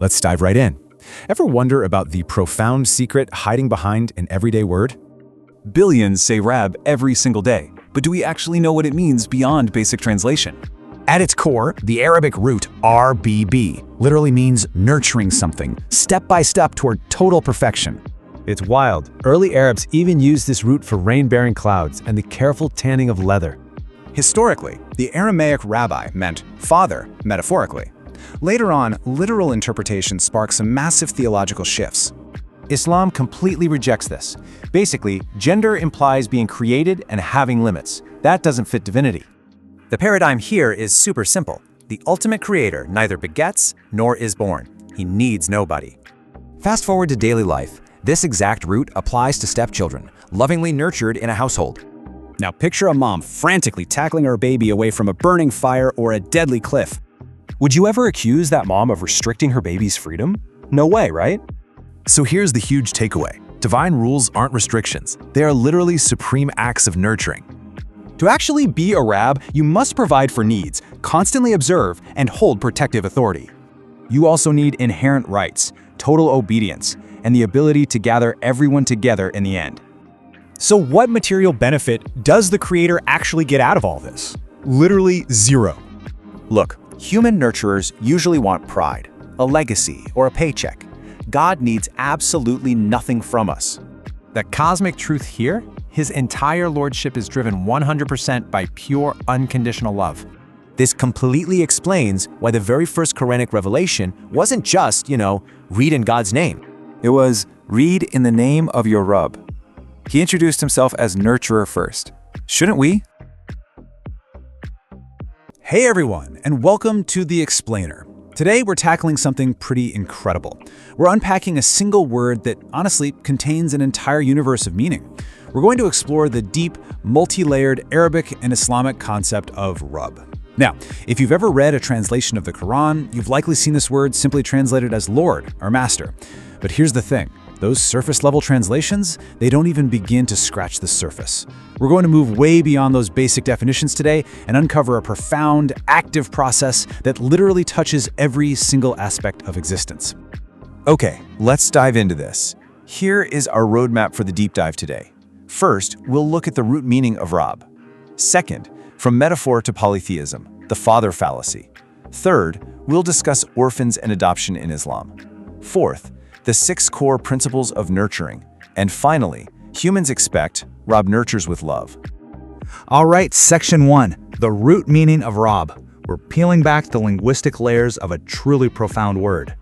Let's dive right in. Ever wonder about the profound secret hiding behind an everyday word? Billions say Rab every single day, but do we actually know what it means beyond basic translation? At its core, the Arabic root RBB literally means nurturing something, step by step toward total perfection. It's wild. Early Arabs even used this root for rain-bearing clouds and the careful tanning of leather. Historically, the Aramaic rabbi meant father, metaphorically. Later on, literal interpretation sparked some massive theological shifts. Islam completely rejects this. Basically, gender implies being created and having limits. That doesn't fit divinity. The paradigm here is super simple. The ultimate creator neither begets nor is born. He needs nobody. Fast forward to daily life. This exact root applies to stepchildren, lovingly nurtured in a household. Now picture a mom frantically tackling her baby away from a burning fire or a deadly cliff. Would you ever accuse that mom of restricting her baby's freedom? No way, right? So here's the huge takeaway. Divine rules aren't restrictions. They are literally supreme acts of nurturing. To actually be a Rab, you must provide for needs, constantly observe, and hold protective authority. You also need inherent rights, total obedience, and the ability to gather everyone together in the end. So what material benefit does the creator actually get out of all this? Literally zero. Look, human nurturers usually want pride, a legacy, or a paycheck. God needs absolutely nothing from us. The cosmic truth here? His entire lordship is driven 100% by pure, unconditional love. This completely explains why the very first Quranic revelation wasn't just, read in God's name. It was, read in the name of your Rabb. He introduced himself as nurturer first. Shouldn't we? Hey everyone, and welcome to The Explainer. Today we're tackling something pretty incredible. We're unpacking a single word that honestly contains an entire universe of meaning. We're going to explore the deep, multi-layered Arabic and Islamic concept of Rabb. Now, if you've ever read a translation of the Quran, you've likely seen this word simply translated as Lord or Master. But here's the thing. Those surface-level translations, they don't even begin to scratch the surface. We're going to move way beyond those basic definitions today and uncover a profound, active process that literally touches every single aspect of existence. Okay, let's dive into this. Here is our roadmap for the deep dive today. First, we'll look at the root meaning of Rabb. Second, from metaphor to polytheism, the father fallacy. Third, we'll discuss orphans and adoption in Islam. Fourth, the 6 core principles of nurturing. And finally, humans expect, Rabb nurtures with love. All right, section 1, the root meaning of Rabb. We're peeling back the linguistic layers of a truly profound word.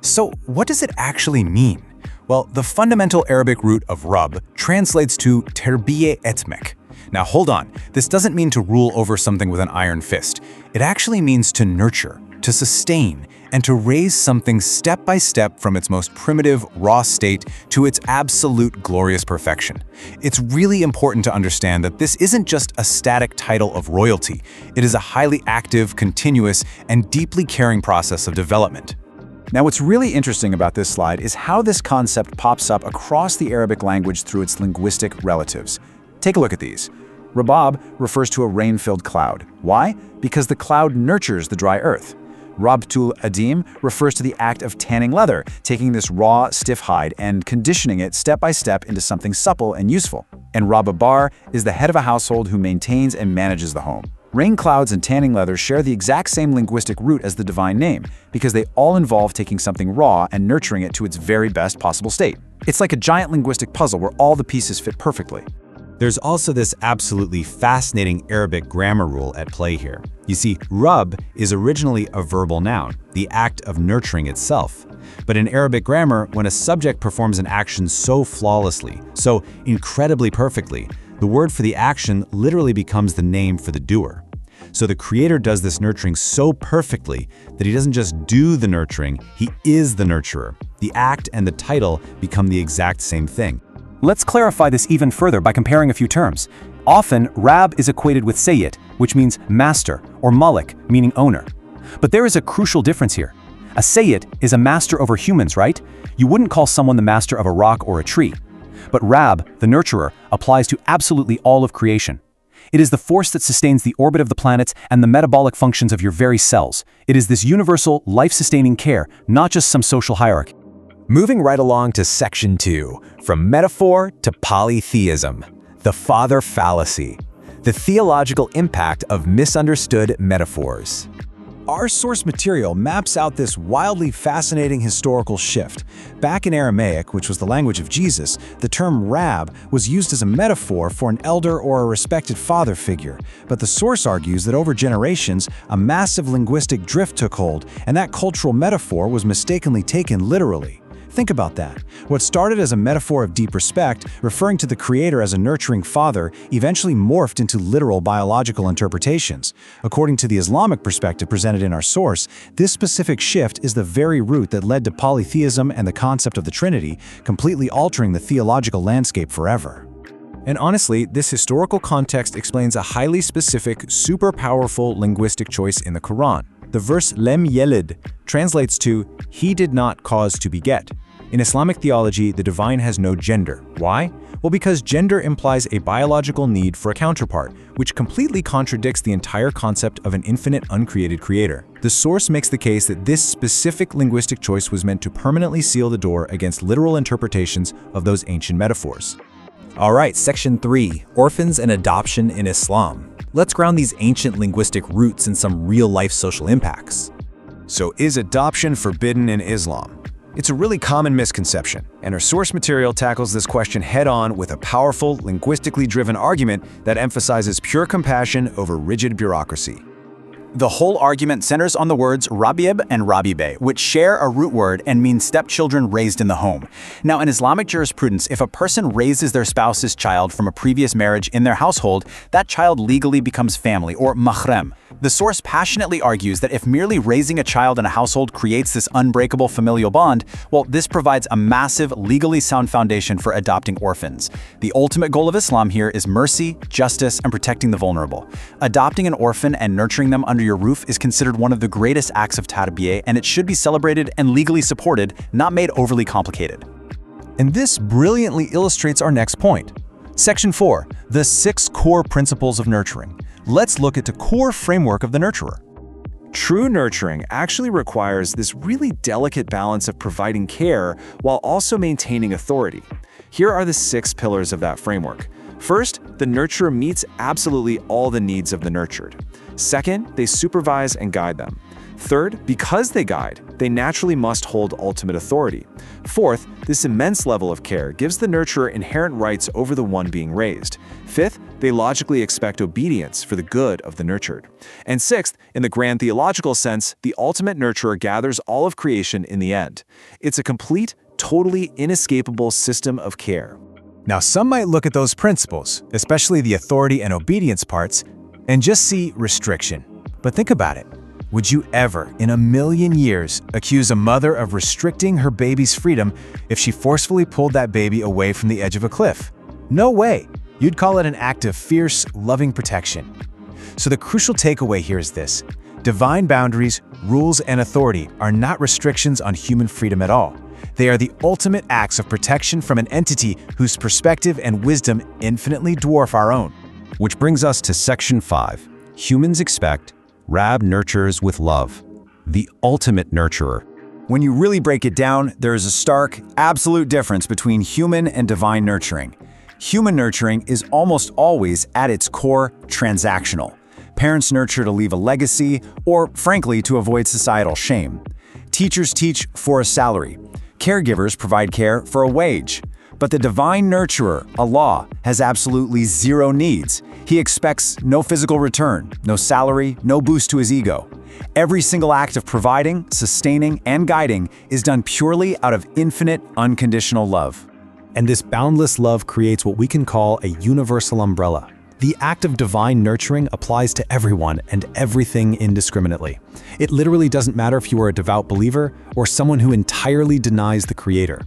So what does it actually mean? Well, the fundamental Arabic root of Rabb translates to Terbiye etmek. Now hold on, this doesn't mean to rule over something with an iron fist. It actually means to nurture, to sustain, and to raise something step by step from its most primitive, raw state to its absolute glorious perfection. It's really important to understand that this isn't just a static title of royalty. It is a highly active, continuous, and deeply caring process of development. Now, what's really interesting about this slide is how this concept pops up across the Arabic language through its linguistic relatives. Take a look at these. Rabab refers to a rain-filled cloud. Why? Because the cloud nurtures the dry earth. Rabtul Adim refers to the act of tanning leather, taking this raw, stiff hide and conditioning it step by step into something supple and useful. And Rababar is the head of a household who maintains and manages the home. Rain clouds and tanning leather share the exact same linguistic root as the divine name, because they all involve taking something raw and nurturing it to its very best possible state. It's like a giant linguistic puzzle where all the pieces fit perfectly. There's also this absolutely fascinating Arabic grammar rule at play here. You see, Rabb is originally a verbal noun, the act of nurturing itself. But in Arabic grammar, when a subject performs an action so flawlessly, so incredibly perfectly, the word for the action literally becomes the name for the doer. So the creator does this nurturing so perfectly that he doesn't just do the nurturing, he is the nurturer. The act and the title become the exact same thing. Let's clarify this even further by comparing a few terms. Often, Rab is equated with Sayyid, which means master, or Malik, meaning owner. But there is a crucial difference here. A Sayyid is a master over humans, right? You wouldn't call someone the master of a rock or a tree. But Rab, the nurturer, applies to absolutely all of creation. It is the force that sustains the orbit of the planets and the metabolic functions of your very cells. It is this universal, life-sustaining care, not just some social hierarchy. Moving right along to Section 2, from metaphor to polytheism, the father fallacy, the theological impact of misunderstood metaphors. Our source material maps out this wildly fascinating historical shift. Back in Aramaic, which was the language of Jesus, the term rab was used as a metaphor for an elder or a respected father figure. But the source argues that over generations, a massive linguistic drift took hold, and that cultural metaphor was mistakenly taken literally. Think about that. What started as a metaphor of deep respect, referring to the creator as a nurturing father, eventually morphed into literal biological interpretations. According to the Islamic perspective presented in our source, this specific shift is the very root that led to polytheism and the concept of the Trinity, completely altering the theological landscape forever. And honestly, this historical context explains a highly specific, super powerful linguistic choice in the Quran. The verse lem yelid translates to, he did not cause to beget. In Islamic theology, the divine has no gender. Why? Well, because gender implies a biological need for a counterpart, which completely contradicts the entire concept of an infinite, uncreated creator. The source makes the case that this specific linguistic choice was meant to permanently seal the door against literal interpretations of those ancient metaphors. All right, Section 3, Orphans and Adoption in Islam. Let's ground these ancient linguistic roots in some real-life social impacts. So is adoption forbidden in Islam? It's a really common misconception, and our source material tackles this question head-on with a powerful, linguistically driven argument that emphasizes pure compassion over rigid bureaucracy. The whole argument centers on the words rabib and rabibe, which share a root word and mean stepchildren raised in the home. Now, in Islamic jurisprudence, if a person raises their spouse's child from a previous marriage in their household, that child legally becomes family, or mahrem. The source passionately argues that if merely raising a child in a household creates this unbreakable familial bond, well, this provides a massive, legally sound foundation for adopting orphans. The ultimate goal of Islam here is mercy, justice, and protecting the vulnerable. Adopting an orphan and nurturing them under your roof is considered one of the greatest acts of Terbiye, and it should be celebrated and legally supported, not made overly complicated. And this brilliantly illustrates our next point. Section 4, the 6 core principles of nurturing. Let's look at the core framework of the nurturer. True nurturing actually requires this really delicate balance of providing care while also maintaining authority. Here are the 6 pillars of that framework. First, the nurturer meets absolutely all the needs of the nurtured. Second, they supervise and guide them. Third, because they guide, they naturally must hold ultimate authority. Fourth, this immense level of care gives the nurturer inherent rights over the one being raised. Fifth, they logically expect obedience for the good of the nurtured. And sixth, in the grand theological sense, the ultimate nurturer gathers all of creation in the end. It's a complete, totally inescapable system of care. Now, some might look at those principles, especially the authority and obedience parts, and just see restriction. But think about it. Would you ever, in a million years, accuse a mother of restricting her baby's freedom if she forcefully pulled that baby away from the edge of a cliff? No way. You'd call it an act of fierce, loving protection. So the crucial takeaway here is this. Divine boundaries, rules, and authority are not restrictions on human freedom at all. They are the ultimate acts of protection from an entity whose perspective and wisdom infinitely dwarf our own. Which brings us to Section 5. Humans expect, Rab nurtures with love. The ultimate nurturer. When you really break it down, there is a stark, absolute difference between human and divine nurturing. Human nurturing is almost always, at its core, transactional. Parents nurture to leave a legacy, or, frankly, to avoid societal shame. Teachers teach for a salary. Caregivers provide care for a wage. But the divine nurturer, Allah, has absolutely zero needs. He expects no physical return, no salary, no boost to his ego. Every single act of providing, sustaining, and guiding is done purely out of infinite, unconditional love. And this boundless love creates what we can call a universal umbrella. The act of divine nurturing applies to everyone and everything indiscriminately. It literally doesn't matter if you are a devout believer or someone who entirely denies the Creator.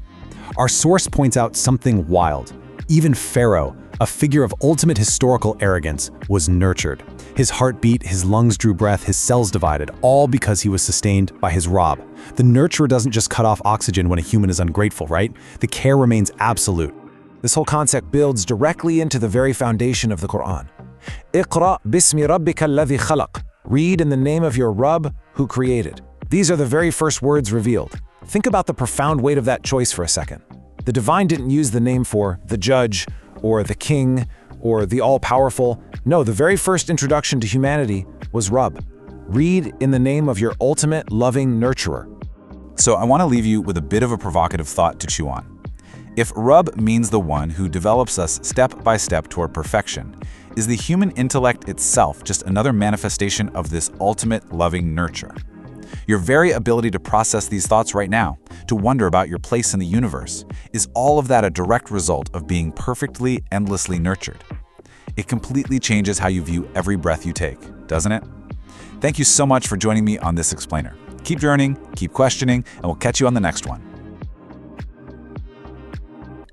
Our source points out something wild. Even Pharaoh, a figure of ultimate historical arrogance, was nurtured. His heart beat, his lungs drew breath, his cells divided, all because he was sustained by his Rab. The nurturer doesn't just cut off oxygen when a human is ungrateful, right? The care remains absolute. This whole concept builds directly into the very foundation of the Quran. اقرأ باسم ربك الذي خلق. Read in the name of your Rabb who created. These are the very first words revealed. Think about the profound weight of that choice for a second. The divine didn't use the name for the judge, or the king, or the all-powerful. No, the very first introduction to humanity was Rabb. Read in the name of your ultimate loving nurturer. So I want to leave you with a bit of a provocative thought to chew on. If Rabb means the one who develops us step by step toward perfection, is the human intellect itself just another manifestation of this ultimate loving nurture? Your very ability to process these thoughts right now, to wonder about your place in the universe, is all of that a direct result of being perfectly, endlessly nurtured? It completely changes how you view every breath you take, doesn't it? Thank you so much for joining me on this explainer. Keep journeying, keep questioning, and we'll catch you on the next one.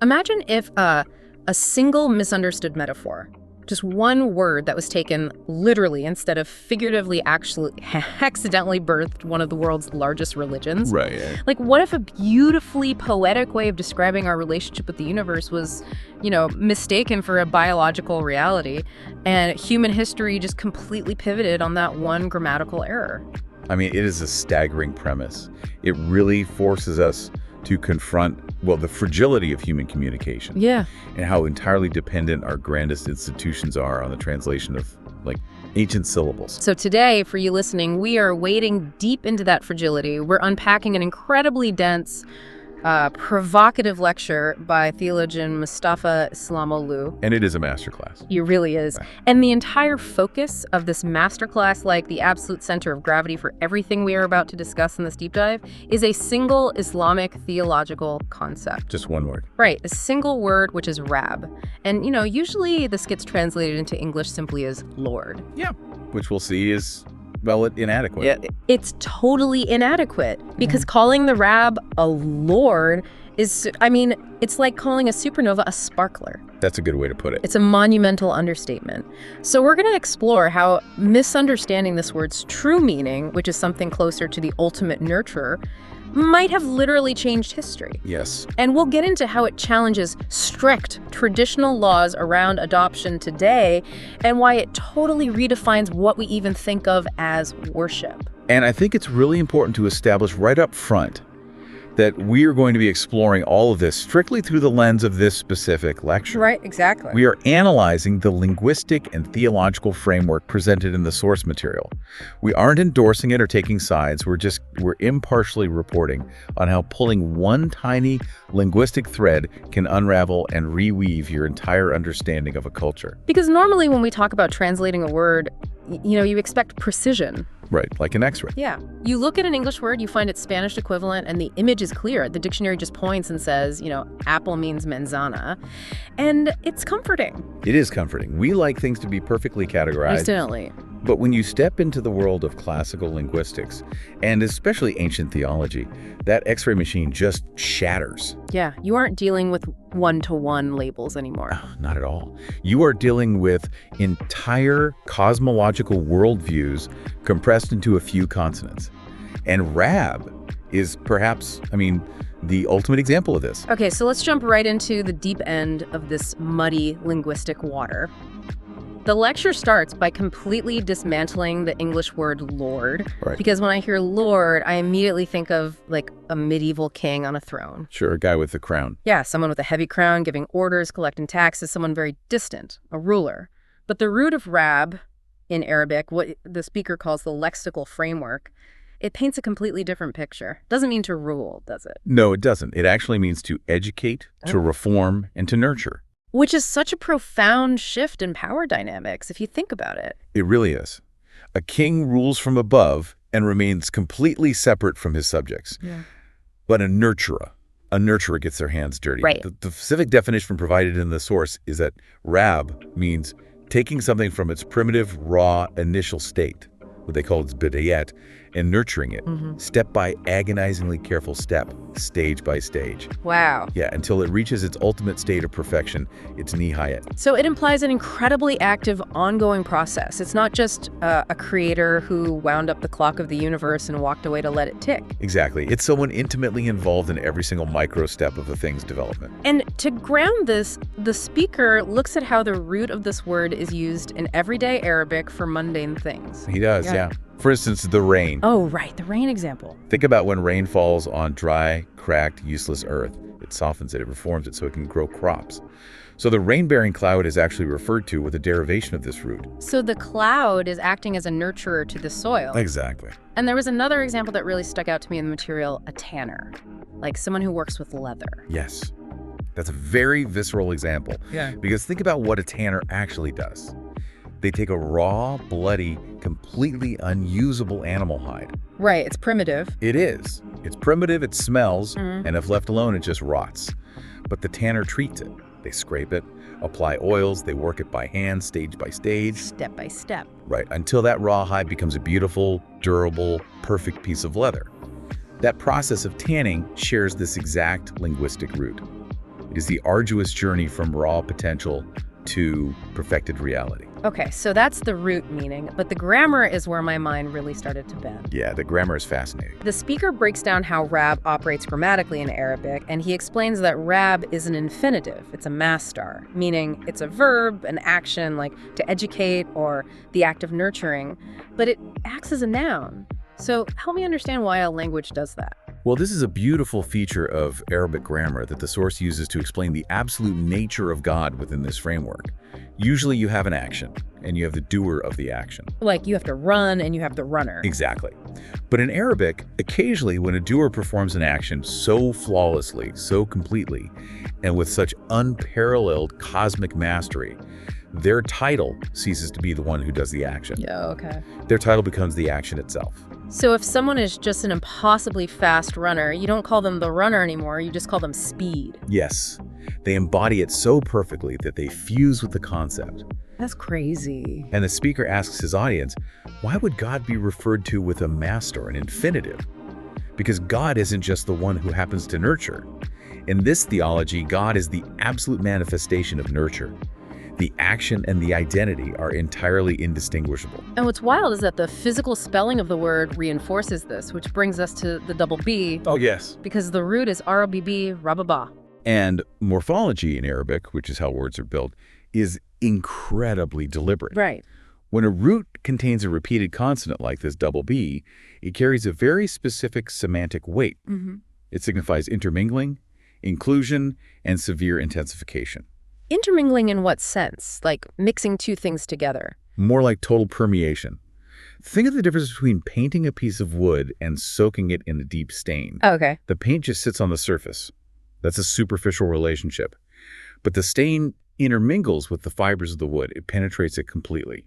Imagine if a single misunderstood metaphor, just one word that was taken literally instead of figuratively, actually accidentally birthed one of the world's largest religions. Right. Like, what if a beautifully poetic way of describing our relationship with the universe was, mistaken for a biological reality, and human history just completely pivoted on that one grammatical error? I mean, it is a staggering premise. It really forces us to confront, the fragility of human communication. Yeah. And how entirely dependent our grandest institutions are on the translation of, ancient syllables. So today, for you listening, we are wading deep into that fragility. We're unpacking an incredibly dense, provocative lecture by theologian Mustafa İslamoğlu. And it is a masterclass. It really is. And the entire focus of this masterclass, like the absolute center of gravity for everything we are about to discuss in this deep dive, is a single Islamic theological concept. Just one word. Right, a single word, which is Rab. And, usually this gets translated into English simply as Lord. Yeah, which we'll see is inadequate. Yeah, it's totally inadequate because calling the Rab a lord is, it's like calling a supernova a sparkler. That's a good way to put it. It's a monumental understatement. So we're going to explore how misunderstanding this word's true meaning, which is something closer to the ultimate nurturer, might have literally changed history. Yes. And we'll get into how it challenges strict traditional laws around adoption today and why it totally redefines what we even think of as worship. And I think it's really important to establish right up front that we are going to be exploring all of this strictly through the lens of this specific lecture. Right, exactly. We are analyzing the linguistic and theological framework presented in the source material. We aren't endorsing it or taking sides. We're impartially reporting on how pulling one tiny linguistic thread can unravel and reweave your entire understanding of a culture. Because normally when we talk about translating a word, you expect precision. Right, like an X-ray. Yeah. You look at an English word, you find its Spanish equivalent, and the image is clear. The dictionary just points and says, apple means manzana. And it's comforting. It is comforting. We like things to be perfectly categorized. Instantly. But when you step into the world of classical linguistics, and especially ancient theology, that X-ray machine just shatters. Yeah, you aren't dealing with one-to-one labels anymore. Not at all. You are dealing with entire cosmological worldviews compressed into a few consonants. And Rab is perhaps, the ultimate example of this. Okay, so let's jump right into the deep end of this muddy linguistic water. The lecture starts by completely dismantling the English word Lord, right. Because when I hear Lord, I immediately think of a medieval king on a throne. Sure, a guy with a crown. Yeah, someone with a heavy crown, giving orders, collecting taxes, someone very distant, a ruler. But the root of Rab in Arabic, what the speaker calls the lexical framework, it paints a completely different picture. Doesn't mean to rule, does it? No, it doesn't. It actually means to educate, to reform, and to nurture. Which is such a profound shift in power dynamics, if you think about it. It really is. A king rules from above and remains completely separate from his subjects. Yeah. But a nurturer gets their hands dirty. Right. The specific definition provided in the source is that Rab means taking something from its primitive, raw, initial state, what they call its bidayat, and nurturing it, step by agonizingly careful step, stage by stage. Wow. Yeah, until it reaches its ultimate state of perfection, its nihayat. So it implies an incredibly active, ongoing process. It's not just a creator who wound up the clock of the universe and walked away to let it tick. Exactly. It's someone intimately involved in every single micro step of a thing's development. And to ground this, the speaker looks at how the root of this word is used in everyday Arabic for mundane things. He does, yeah. For instance, the rain. Oh, right, the rain example. Think about when rain falls on dry, cracked, useless earth. It softens it, it reforms it so it can grow crops. So the rain-bearing cloud is actually referred to with a derivation of this root. So the cloud is acting as a nurturer to the soil. Exactly. And there was another example that really stuck out to me in the material, a tanner, like someone who works with leather. Yes. That's a very visceral example. Yeah. Because think about what a tanner actually does. They take a raw, bloody, completely unusable animal hide. Right, it's primitive. It is. It's primitive, it smells, and if left alone, it just rots. But the tanner treats it. They scrape it, apply oils, they work it by hand, stage by stage. Step by step. Right, until that raw hide becomes a beautiful, durable, perfect piece of leather. That process of tanning shares this exact linguistic root. It is the arduous journey from raw potential to perfected reality. Okay, so that's the root meaning, but the grammar is where my mind really started to bend. Yeah, the grammar is fascinating. The speaker breaks down how rab operates grammatically in Arabic, and he explains that rab is an infinitive. It's a mastar, meaning it's a verb, an action like to educate or the act of nurturing, but it acts as a noun. So help me understand why a language does that. Well, this is a beautiful feature of Arabic grammar that the source uses to explain the absolute nature of God within this framework. Usually you have an action, and you have the doer of the action. Like you have to run and you have the runner. Exactly. But in Arabic, occasionally when a doer performs an action so flawlessly, so completely, and with such unparalleled cosmic mastery, their title ceases to be the one who does the action. Yeah, okay. Their title becomes the action itself. So if someone is just an impossibly fast runner, you don't call them the runner anymore, you just call them speed. Yes. They embody it so perfectly that they fuse with the concept. That's crazy. And the speaker asks his audience, why would God be referred to with a mastar, an infinitive? Because God isn't just the one who happens to nurture. In this theology, God is the absolute manifestation of nurture. The action and the identity are entirely indistinguishable. And what's wild is that the physical spelling of the word reinforces this, which brings us to the double B. Oh, yes. Because the root is R-O-B-B, rababa. And morphology in Arabic, which is how words are built, is incredibly deliberate. Right. When a root contains a repeated consonant like this double B, it carries a very specific semantic weight. It signifies intermingling, inclusion, and severe intensification. Intermingling in what sense? Like mixing two things together? More like total permeation. Think of the difference between painting a piece of wood and soaking it in a deep stain. Okay. The paint just sits on the surface. That's a superficial relationship. But the stain intermingles with the fibers of the wood. It penetrates it completely.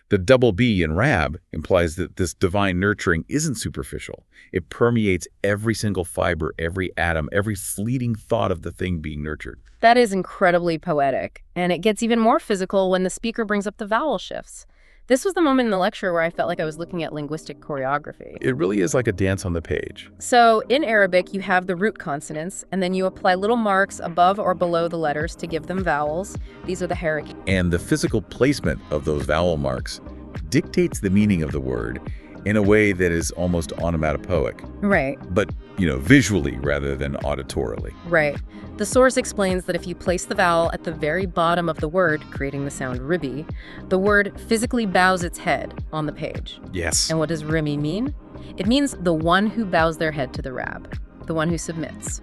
The double B in Rab implies that this divine nurturing isn't superficial. It permeates every single fiber, every atom, every fleeting thought of the thing being nurtured. That is incredibly poetic, and it gets even more physical when the speaker brings up the vowel shifts. This was the moment in the lecture where I felt like I was looking at linguistic choreography. It really is like a dance on the page. So in Arabic, you have the root consonants, and then you apply little marks above or below the letters to give them vowels. These are the hierarchy. And the physical placement of those vowel marks dictates the meaning of the word in a way that is almost onomatopoeic. Right. But, visually rather than auditorily. Right. The source explains that if you place the vowel at the very bottom of the word, creating the sound ribby, the word physically bows its head on the page. Yes. And what does rimi mean? It means the one who bows their head to the rab, the one who submits.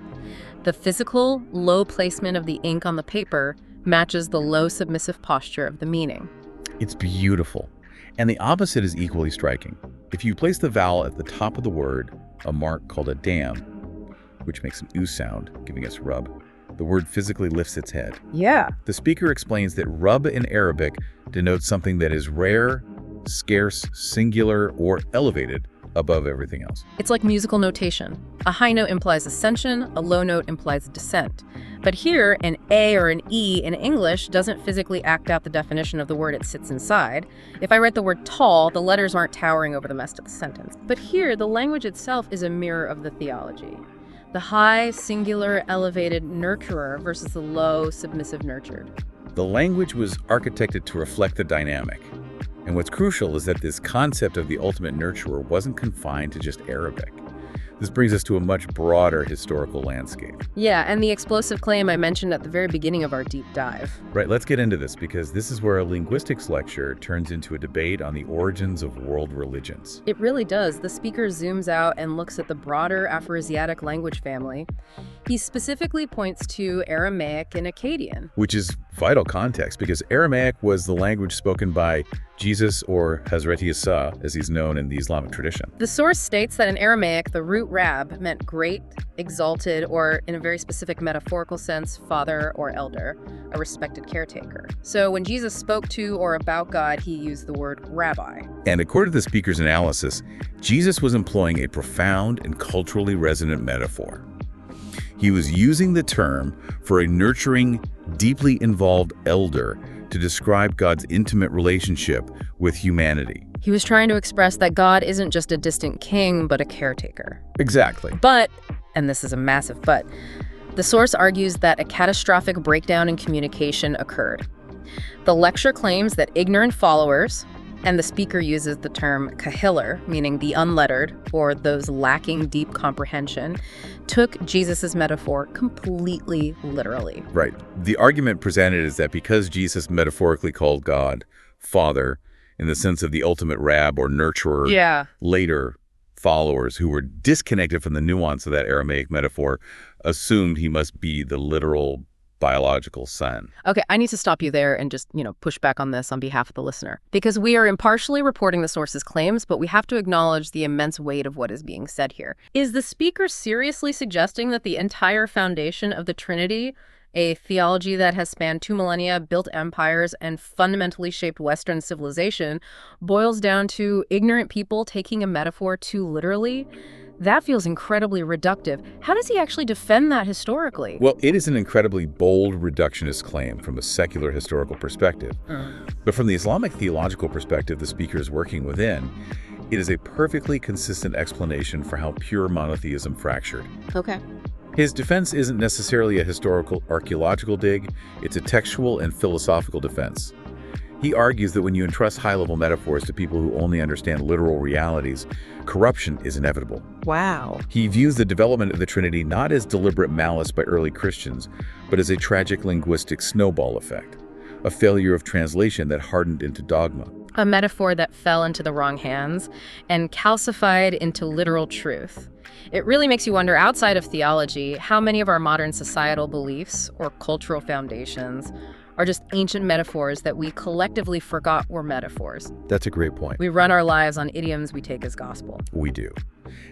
The physical, low placement of the ink on the paper matches the low submissive posture of the meaning. It's beautiful. And the opposite is equally striking. If you place the vowel at the top of the word, a mark called a dam, which makes an oo sound, giving us rub, the word physically lifts its head. Yeah. The speaker explains that rub in Arabic denotes something that is rare, scarce, singular, or elevated, above everything else. It's like musical notation. A high note implies ascension, a low note implies descent. But here, an A or an E in English doesn't physically act out the definition of the word it sits inside. If I write the word tall, the letters aren't towering over the rest of the sentence. But here, the language itself is a mirror of the theology. The high, singular, elevated nurturer versus the low, submissive, nurtured. The language was architected to reflect the dynamic. And what's crucial is that this concept of the ultimate nurturer wasn't confined to just Arabic. This brings us to a much broader historical landscape. Yeah, and the explosive claim I mentioned at the very beginning of our deep dive. Right, let's get into this because this is where a linguistics lecture turns into a debate on the origins of world religions. It really does. The speaker zooms out and looks at the broader Afroasiatic language family. He specifically points to Aramaic and Akkadian. Which is vital context because Aramaic was the language spoken by Jesus, or Hazreti Isa, as he's known in the Islamic tradition. The source states that in Aramaic, the root rab meant great, exalted, or in a very specific metaphorical sense, father or elder, a respected caretaker. So when Jesus spoke to or about God, he used the word rabbi. And according to the speaker's analysis, Jesus was employing a profound and culturally resonant metaphor. He was using the term for a nurturing, deeply involved elder to describe God's intimate relationship with humanity. He was trying to express that God isn't just a distant king, but a caretaker. Exactly. But, and this is a massive but, the source argues that a catastrophic breakdown in communication occurred. The lecture claims that ignorant followers, and the speaker uses the term kahiller, meaning the unlettered, or those lacking deep comprehension, took Jesus' metaphor completely literally. Right. The argument presented is that because Jesus metaphorically called God Father in the sense of the ultimate rab or nurturer, later followers who were disconnected from the nuance of that Aramaic metaphor assumed he must be the literal biological son. Okay, I need to stop you there and just, push back on this on behalf of the listener. Because we are impartially reporting the source's claims, but we have to acknowledge the immense weight of what is being said here. Is the speaker seriously suggesting that the entire foundation of the Trinity, a theology that has spanned 2 millennia, built empires, and fundamentally shaped Western civilization, boils down to ignorant people taking a metaphor too literally? That feels incredibly reductive. How does he actually defend that historically? Well, it is an incredibly bold reductionist claim from a secular historical perspective. But from the Islamic theological perspective the speaker is working within, it is a perfectly consistent explanation for how pure monotheism fractured. Okay. His defense isn't necessarily a historical archaeological dig, it's a textual and philosophical defense. He argues that when you entrust high-level metaphors to people who only understand literal realities, corruption is inevitable. Wow. He views the development of the Trinity not as deliberate malice by early Christians, but as a tragic linguistic snowball effect, a failure of translation that hardened into dogma. A metaphor that fell into the wrong hands and calcified into literal truth. It really makes you wonder, outside of theology, how many of our modern societal beliefs or cultural foundations are just ancient metaphors that we collectively forgot were metaphors. That's a great point. We run our lives on idioms we take as gospel. We do.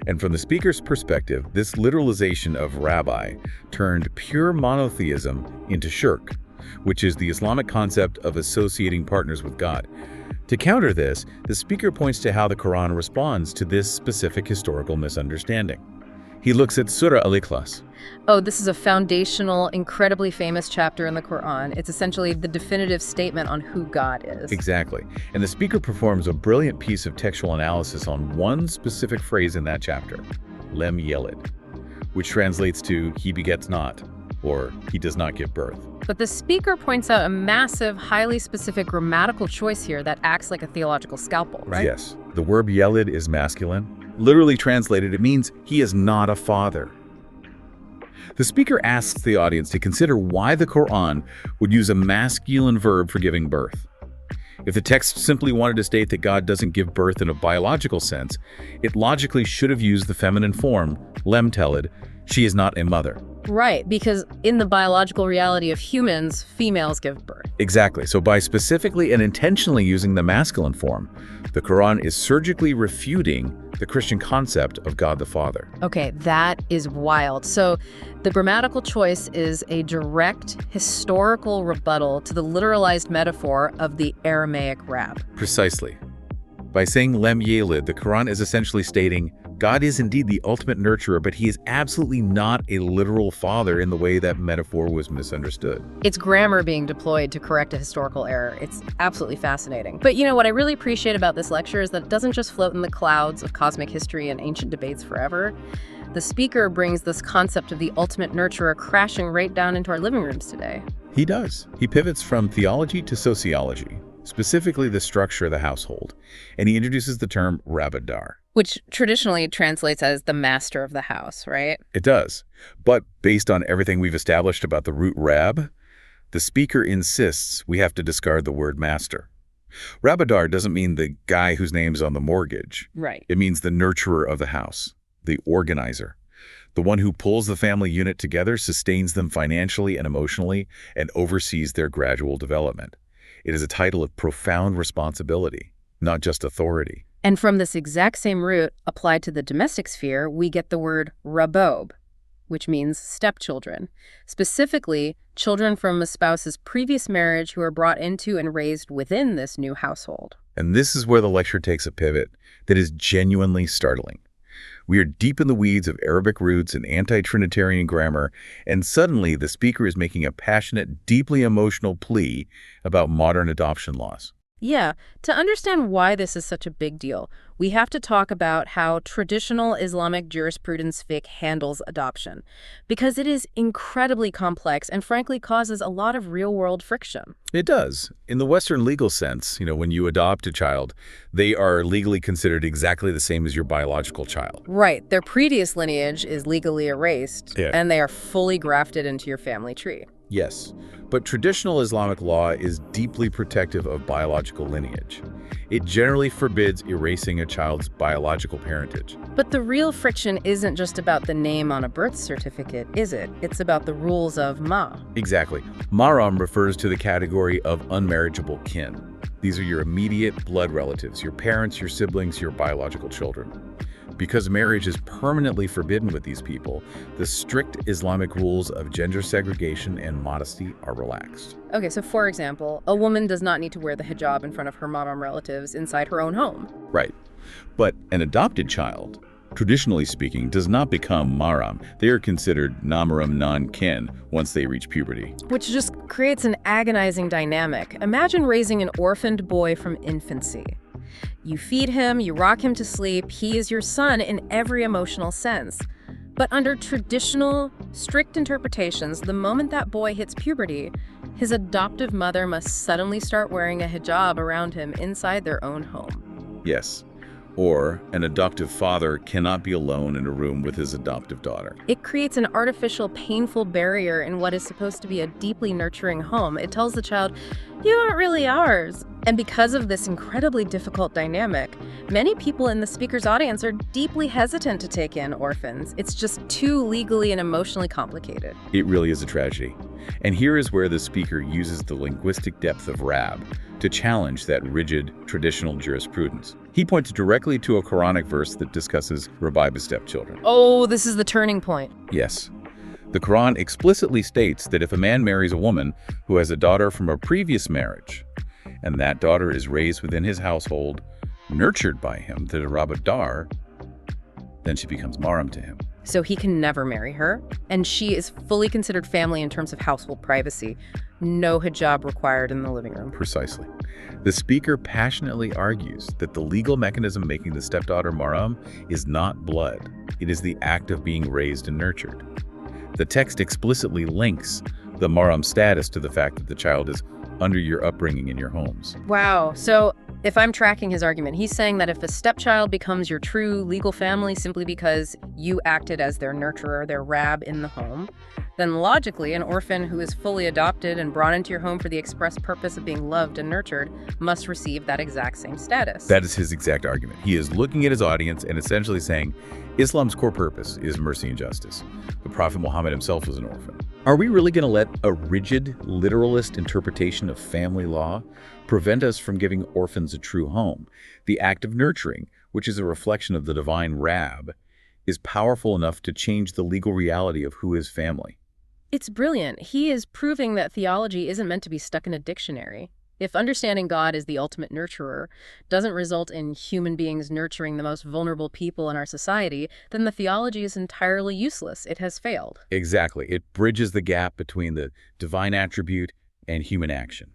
And from the speaker's perspective, this literalization of rabbi turned pure monotheism into shirk, which is the Islamic concept of associating partners with God. To counter this, the speaker points to how the Quran responds to this specific historical misunderstanding. He looks at Surah Al-Ikhlas. Oh, this is a foundational, incredibly famous chapter in the Quran. It's essentially the definitive statement on who God is. Exactly. And the speaker performs a brilliant piece of textual analysis on one specific phrase in that chapter, Lem Yelid, which translates to he begets not, or he does not give birth. But the speaker points out a massive, highly specific grammatical choice here that acts like a theological scalpel, right? Yes. The verb Yelid is masculine. Literally translated, it means he is not a father. The speaker asks the audience to consider why the Quran would use a masculine verb for giving birth. If the text simply wanted to state that God doesn't give birth in a biological sense, it logically should have used the feminine form, lem telid, she is not a mother. Right, because in the biological reality of humans, females give birth. Exactly. So by specifically and intentionally using the masculine form, the Quran is surgically refuting the Christian concept of God the Father. Okay, that is wild. So the grammatical choice is a direct historical rebuttal to the literalized metaphor of the Aramaic rab. Precisely. By saying Lem Yelid, the Quran is essentially stating, God is indeed the ultimate nurturer, but he is absolutely not a literal father in the way that metaphor was misunderstood. It's grammar being deployed to correct a historical error. It's absolutely fascinating. But you know, what I really appreciate about this lecture is that it doesn't just float in the clouds of cosmic history and ancient debates forever. The speaker brings this concept of the ultimate nurturer crashing right down into our living rooms today. He does. He pivots from theology to sociology, specifically the structure of the household, and he introduces the term Rabadar. Which traditionally translates as the master of the house, right? It does. But based on everything we've established about the root Rab, the speaker insists we have to discard the word master. Rabadar doesn't mean the guy whose name's on the mortgage. Right. It means the nurturer of the house, the organizer, the one who pulls the family unit together, sustains them financially and emotionally, and oversees their gradual development. It is a title of profound responsibility, not just authority. And from this exact same root applied to the domestic sphere, we get the word rabob, which means stepchildren, specifically children from a spouse's previous marriage who are brought into and raised within this new household. And this is where the lecture takes a pivot that is genuinely startling. We are deep in the weeds of Arabic roots and anti-Trinitarian grammar, and suddenly the speaker is making a passionate, deeply emotional plea about modern adoption laws. Yeah, to understand why this is such a big deal, we have to talk about how traditional Islamic jurisprudence fiqh handles adoption, because it is incredibly complex and frankly causes a lot of real-world friction. It does. In the Western legal sense, when you adopt a child, they are legally considered exactly the same as your biological child. Right. Their previous lineage is legally erased, Yeah. and they are fully grafted into your family tree. Yes, but traditional Islamic law is deeply protective of biological lineage. It generally forbids erasing a child's biological parentage. But the real friction isn't just about the name on a birth certificate, is it? It's about the rules of ma. Exactly. Mahram refers to the category of unmarriageable kin. These are your immediate blood relatives, your parents, your siblings, your biological children. Because marriage is permanently forbidden with these people, the strict Islamic rules of gender segregation and modesty are relaxed. Okay, so for example, a woman does not need to wear the hijab in front of her mahram relatives inside her own home. Right. But an adopted child, traditionally speaking, does not become mahram. They are considered namaram non-kin once they reach puberty. Which just creates an agonizing dynamic. Imagine raising an orphaned boy from infancy. You feed him, you rock him to sleep, he is your son in every emotional sense. But under traditional, strict interpretations, the moment that boy hits puberty, his adoptive mother must suddenly start wearing a hijab around him inside their own home. Yes. Or an adoptive father cannot be alone in a room with his adoptive daughter. It creates an artificial, painful barrier in what is supposed to be a deeply nurturing home. It tells the child, you aren't really ours. And because of this incredibly difficult dynamic, many people in the speaker's audience are deeply hesitant to take in orphans. It's just too legally and emotionally complicated. It really is a tragedy. And here is where the speaker uses the linguistic depth of Rab to challenge that rigid, traditional jurisprudence. He points directly to a Quranic verse that discusses Rabiba stepchildren. Oh, this is the turning point. Yes. The Quran explicitly states that if a man marries a woman who has a daughter from a previous marriage, and that daughter is raised within his household, nurtured by him, the Rabadar, then she becomes mahram to him. So he can never marry her, and she is fully considered family in terms of household privacy. No hijab required in the living room. Precisely. The speaker passionately argues that the legal mechanism making the stepdaughter mahram is not blood. It is the act of being raised and nurtured. The text explicitly links the mahram status to the fact that the child is under your upbringing in your homes. Wow. So if I'm tracking his argument, he's saying that if a stepchild becomes your true legal family simply because you acted as their nurturer, their Rab in the home, then logically an orphan who is fully adopted and brought into your home for the express purpose of being loved and nurtured must receive that exact same status. That is his exact argument. He is looking at his audience and essentially saying, Islam's core purpose is mercy and justice. The Prophet Muhammad himself was an orphan. Are we really going to let a rigid, literalist interpretation of family law prevent us from giving orphans a true home? The act of nurturing, which is a reflection of the divine Rab, is powerful enough to change the legal reality of who is family. It's brilliant. He is proving that theology isn't meant to be stuck in a dictionary. If understanding God as the ultimate nurturer doesn't result in human beings nurturing the most vulnerable people in our society, then the theology is entirely useless. It has failed. Exactly. It bridges the gap between the divine attribute and human action.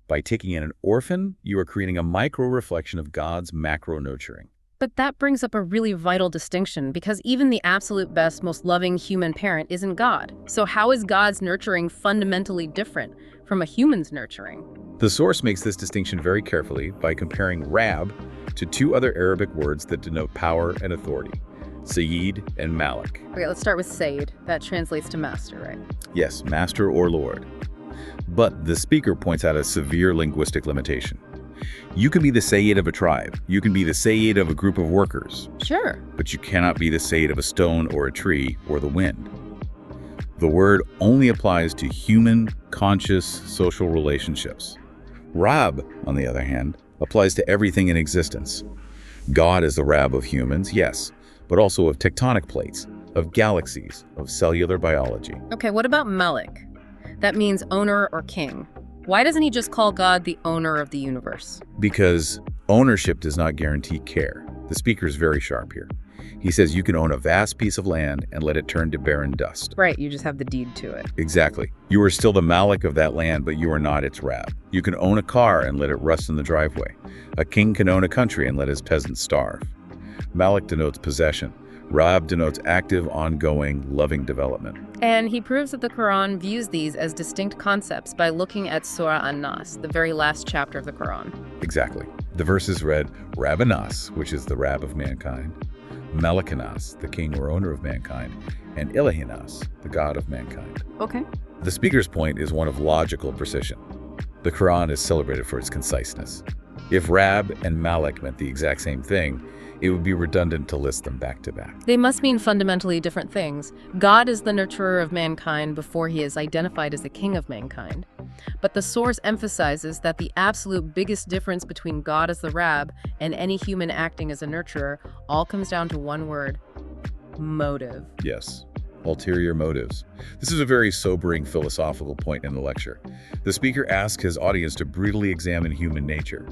By taking in an orphan, you are creating a micro-reflection of God's macro-nurturing. But that brings up a really vital distinction, because even the absolute best, most loving human parent isn't God. So how is God's nurturing fundamentally different from a human's nurturing? The source makes this distinction very carefully by comparing Rab to two other Arabic words that denote power and authority, Sayyid and Malik. Okay, let's start with Sayyid. That translates to master, right? Yes, master or lord. But the speaker points out a severe linguistic limitation. You can be the Sayyid of a tribe. You can be the Sayyid of a group of workers. Sure. But you cannot be the Sayyid of a stone or a tree or the wind. The word only applies to human, conscious, social relationships. Rab, on the other hand, applies to everything in existence. God is the Rab of humans, yes, but also of tectonic plates, of galaxies, of cellular biology. Okay, what about Malik? That means owner or king. Why doesn't he just call God the owner of the universe? Because ownership does not guarantee care. The speaker is very sharp here. He says you can own a vast piece of land and let it turn to barren dust. Right, you just have the deed to it. Exactly. You are still the Malik of that land, but you are not its Rab. You can own a car and let it rust in the driveway. A king can own a country and let his peasants starve. Malik denotes possession. Rab denotes active, ongoing, loving development. And he proves that the Quran views these as distinct concepts by looking at Surah An-Nas, the very last chapter of the Quran. Exactly. The verses read, Rabbanas, which is the Rab of mankind, Malikanas, the king or owner of mankind, and Ilahinas, the God of mankind. Okay. The speaker's point is one of logical precision. The Quran is celebrated for its conciseness. If Rab and Malik meant the exact same thing, it would be redundant to list them back to back. They must mean fundamentally different things. God is the nurturer of mankind before he is identified as the king of mankind. But the source emphasizes that the absolute biggest difference between God as the Rab and any human acting as a nurturer all comes down to one word: motive. Yes. Ulterior motives. This is a very sobering philosophical point in the lecture. The speaker asks his audience to brutally examine human nature.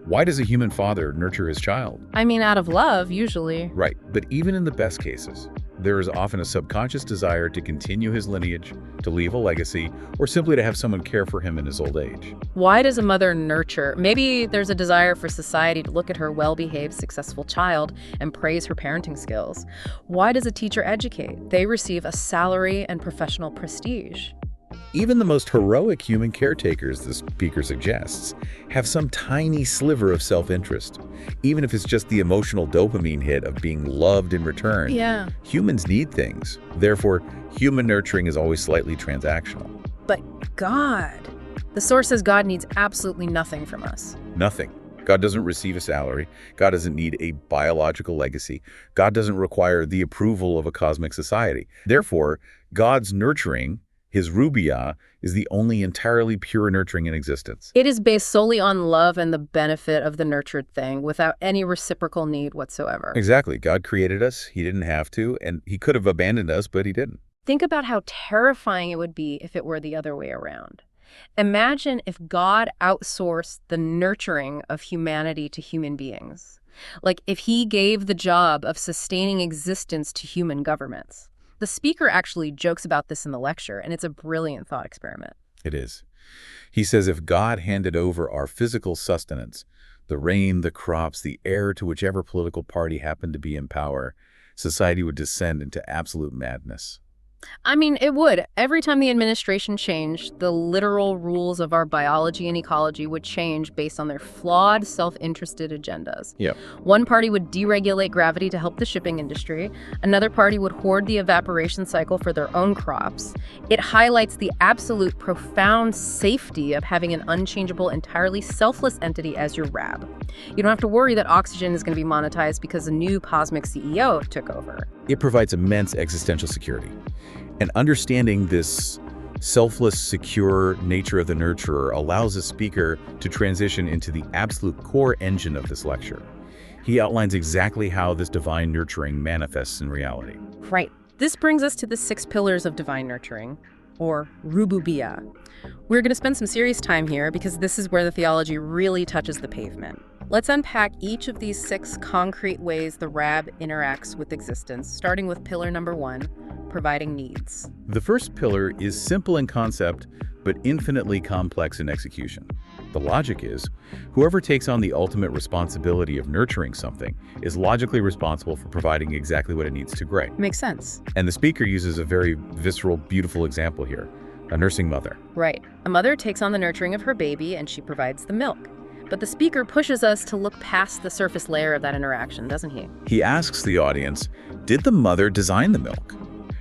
Why does a human father nurture his child? I mean, out of love, usually. Right, but even in the best cases, there is often a subconscious desire to continue his lineage, to leave a legacy, or simply to have someone care for him in his old age. Why does a mother nurture? Maybe there's a desire for society to look at her well-behaved, successful child and praise her parenting skills. Why does a teacher educate? They receive a salary and professional prestige. Even the most heroic human caretakers, the speaker suggests, have some tiny sliver of self-interest, even if it's just the emotional dopamine hit of being loved in return. Yeah. Humans need things. Therefore, human nurturing is always slightly transactional. But God, the source says God needs absolutely nothing from us. Nothing. God doesn't receive a salary. God doesn't need a biological legacy. God doesn't require the approval of a cosmic society. Therefore, God's nurturing, his rubiyah, is the only entirely pure nurturing in existence. It is based solely on love and the benefit of the nurtured thing without any reciprocal need whatsoever. Exactly. God created us. He didn't have to, and he could have abandoned us, but he didn't. Think about how terrifying it would be if it were the other way around. Imagine if God outsourced the nurturing of humanity to human beings. Like if he gave the job of sustaining existence to human governments. The speaker actually jokes about this in the lecture, and it's a brilliant thought experiment. It is. He says if God handed over our physical sustenance, the rain, the crops, the air to whichever political party happened to be in power, society would descend into absolute madness. I mean, it would. Every time the administration changed, the literal rules of our biology and ecology would change based on their flawed, self-interested agendas. Yep. One party would deregulate gravity to help the shipping industry. Another party would hoard the evaporation cycle for their own crops. It highlights the absolute profound safety of having an unchangeable, entirely selfless entity as your Rab. You don't have to worry that oxygen is going to be monetized because a new cosmic CEO took over. It provides immense existential security. And understanding this selfless, secure nature of the nurturer allows a speaker to transition into the absolute core engine of this lecture. He outlines exactly how this divine nurturing manifests in reality. Right. This brings us to the 6 pillars of divine nurturing. or rububiyya. We're going to spend some serious time here because this is where the theology really touches the pavement. Let's unpack each of these 6 concrete ways the Rab interacts with existence, starting with pillar number 1, providing needs. The first pillar is simple in concept, but infinitely complex in execution. The logic is, whoever takes on the ultimate responsibility of nurturing something is logically responsible for providing exactly what it needs to grow. Makes sense. And the speaker uses a very visceral, beautiful example here, a nursing mother. Right. A mother takes on the nurturing of her baby and she provides the milk. But the speaker pushes us to look past the surface layer of that interaction, doesn't he? He asks the audience, did the mother design the milk?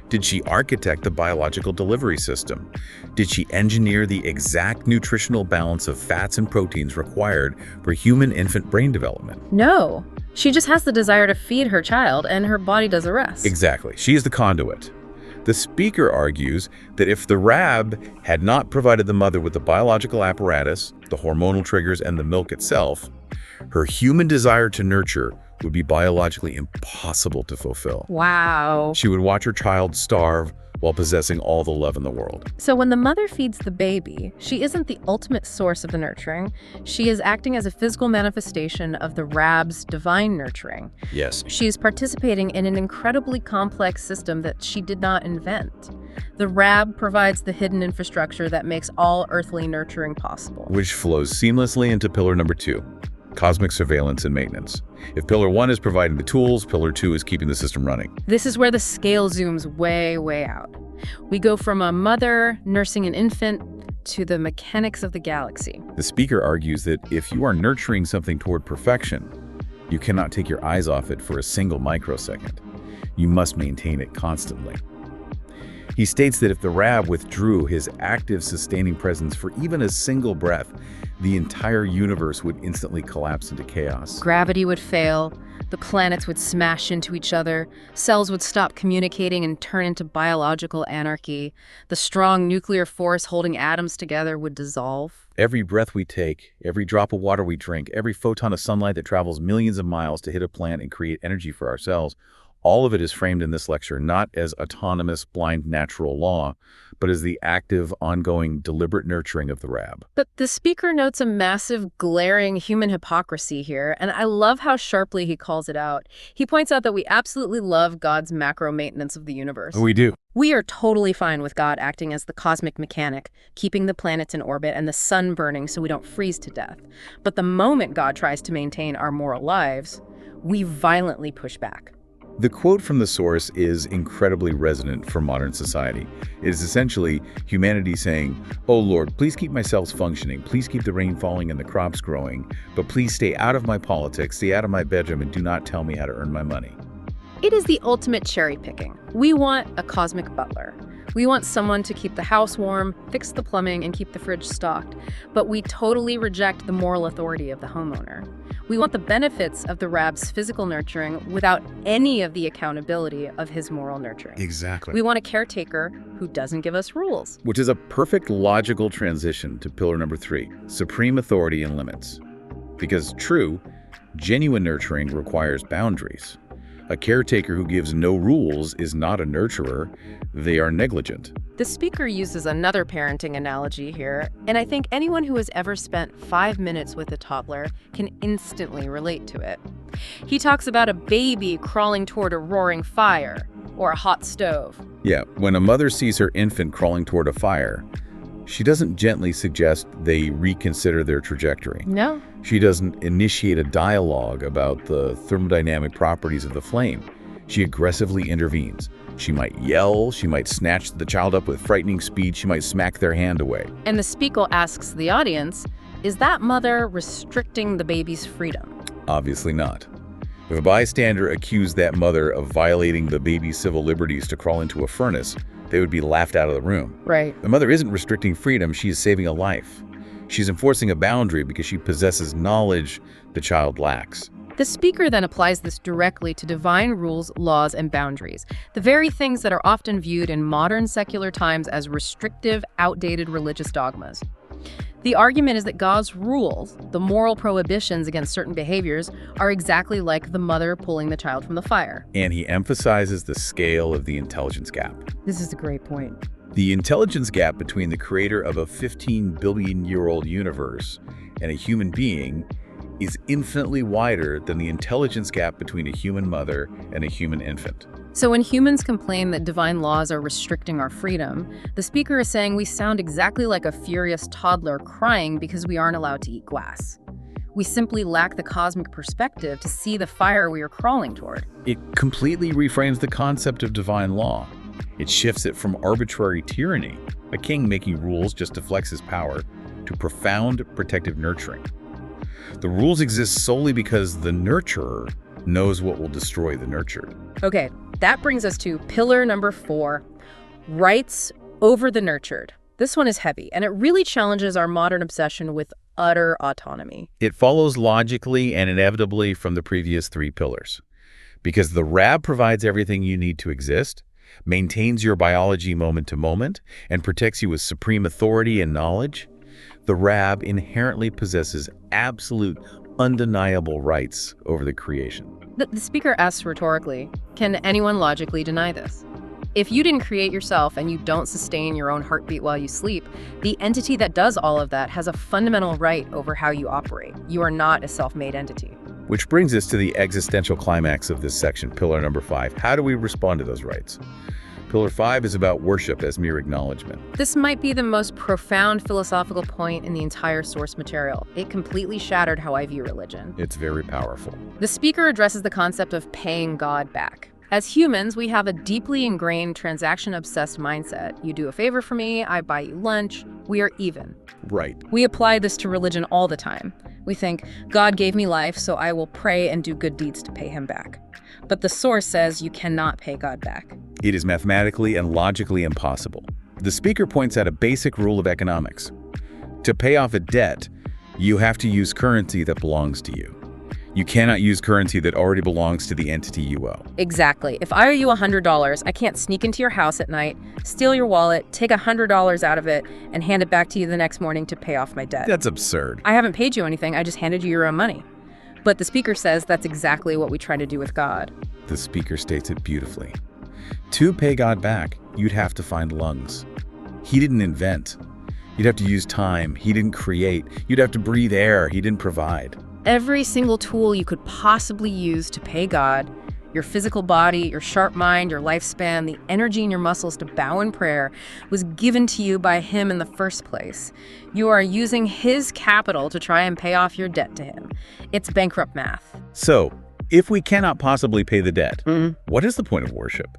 Did she architect the biological delivery system? Did she engineer the exact nutritional balance of fats and proteins required for human infant brain development? No. She just has the desire to feed her child, and her body does the rest. Exactly. She is the conduit. The speaker argues that if the Rab had not provided the mother with the biological apparatus, the hormonal triggers, and the milk itself, her human desire to nurture would be biologically impossible to fulfill. Wow. She would watch her child starve while possessing all the love in the world. So when the mother feeds the baby, she isn't the ultimate source of the nurturing. She is acting as a physical manifestation of the Rab's divine nurturing. Yes. She is participating in an incredibly complex system that she did not invent. The Rab provides the hidden infrastructure that makes all earthly nurturing possible. Which flows seamlessly into pillar number 2, cosmic surveillance and maintenance. If pillar 1 is providing the tools, pillar 2 is keeping the system running. This is where the scale zooms way, way out. We go from a mother nursing an infant to the mechanics of the galaxy. The speaker argues that if you are nurturing something toward perfection, you cannot take your eyes off it for a single microsecond. You must maintain it constantly. He states that if the Rab withdrew his active, sustaining presence for even a single breath, the entire universe would instantly collapse into chaos. Gravity would fail, the planets would smash into each other, cells would stop communicating and turn into biological anarchy, the strong nuclear force holding atoms together would dissolve. Every breath we take, every drop of water we drink, every photon of sunlight that travels millions of miles to hit a plant and create energy for our cells, all of it is framed in this lecture not as autonomous, blind natural law, but as the active, ongoing, deliberate nurturing of the Rab. But the speaker notes a massive, glaring human hypocrisy here, and I love how sharply he calls it out. He points out that we absolutely love God's macro maintenance of the universe. We do. We are totally fine with God acting as the cosmic mechanic, keeping the planets in orbit and the sun burning so we don't freeze to death. But the moment God tries to maintain our moral lives, we violently push back. The quote from the source is incredibly resonant for modern society. It is essentially humanity saying, "Oh Lord, please keep my cells functioning, please keep the rain falling and the crops growing, but please stay out of my politics, stay out of my bedroom, and do not tell me how to earn my money." It is the ultimate cherry picking. We want a cosmic butler. We want someone to keep the house warm, fix the plumbing, and keep the fridge stocked. But we totally reject the moral authority of the homeowner. We want the benefits of the Rab's physical nurturing without any of the accountability of his moral nurturing. Exactly. We want a caretaker who doesn't give us rules. Which is a perfect logical transition to pillar number 3, supreme authority and limits. Because true, genuine nurturing requires boundaries. A caretaker who gives no rules is not a nurturer, they are negligent. The speaker uses another parenting analogy here, and I think anyone who has ever spent 5 minutes with a toddler can instantly relate to it. He talks about a baby crawling toward a roaring fire or a hot stove. Yeah, when a mother sees her infant crawling toward a fire, she doesn't gently suggest they reconsider their trajectory. No. She doesn't initiate a dialogue about the thermodynamic properties of the flame. She aggressively intervenes. She might yell, she might snatch the child up with frightening speed, she might smack their hand away. And the speaker asks the audience, is that mother restricting the baby's freedom? Obviously not. If a bystander accused that mother of violating the baby's civil liberties to crawl into a furnace, they would be laughed out of the room. Right. The mother isn't restricting freedom, she is saving a life. She's enforcing a boundary because she possesses knowledge the child lacks. The speaker then applies this directly to divine rules, laws, and boundaries, the very things that are often viewed in modern secular times as restrictive, outdated religious dogmas. The argument is that God's rules, the moral prohibitions against certain behaviors, are exactly like the mother pulling the child from the fire. And he emphasizes the scale of the intelligence gap. This is a great point. The intelligence gap between the creator of a 15-billion-year-old universe and a human being is infinitely wider than the intelligence gap between a human mother and a human infant. So when humans complain that divine laws are restricting our freedom, the speaker is saying we sound exactly like a furious toddler crying because we aren't allowed to eat glass. We simply lack the cosmic perspective to see the fire we are crawling toward. It completely reframes the concept of divine law. It shifts it from arbitrary tyranny, a king making rules just to flex his power, to profound protective nurturing. The rules exist solely because the nurturer knows what will destroy the nurtured. Okay, that brings us to pillar number 4, rights over the nurtured. This one is heavy, and it really challenges our modern obsession with utter autonomy. It follows logically and inevitably from the previous 3 pillars. Because the Rab provides everything you need to exist, maintains your biology moment to moment, and protects you with supreme authority and knowledge, the Rab inherently possesses absolute, undeniable rights over the creation. The speaker asks rhetorically, can anyone logically deny this? If you didn't create yourself and you don't sustain your own heartbeat while you sleep, the entity that does all of that has a fundamental right over how you operate. You are not a self-made entity. Which brings us to the existential climax of this section, pillar number 5. How do we respond to those rights? Pillar 5 is about worship as mere acknowledgement. This might be the most profound philosophical point in the entire source material. It completely shattered how I view religion. It's very powerful. The speaker addresses the concept of paying God back. As humans, we have a deeply ingrained transaction-obsessed mindset. You do a favor for me, I buy you lunch, we are even. Right. We apply this to religion all the time. We think, God gave me life, so I will pray and do good deeds to pay him back. But the source says you cannot pay God back. It is mathematically and logically impossible. The speaker points out a basic rule of economics. To pay off a debt, you have to use currency that belongs to you. You cannot use currency that already belongs to the entity you owe. Exactly. If I owe you $100, I can't sneak into your house at night, steal your wallet, take $100 out of it, and hand it back to you the next morning to pay off my debt. That's absurd. I haven't paid you anything, I just handed you your own money. But the speaker says that's exactly what we try to do with God. The speaker states it beautifully. To pay God back, you'd have to find lungs. He didn't invent. You'd have to use time. He didn't create. You'd have to breathe air. He didn't provide. Every single tool you could possibly use to pay God, your physical body, your sharp mind, your lifespan, the energy in your muscles to bow in prayer, was given to you by him in the first place. You are using his capital to try and pay off your debt to him. It's bankrupt math. So, if we cannot possibly pay the debt, what is the point of worship?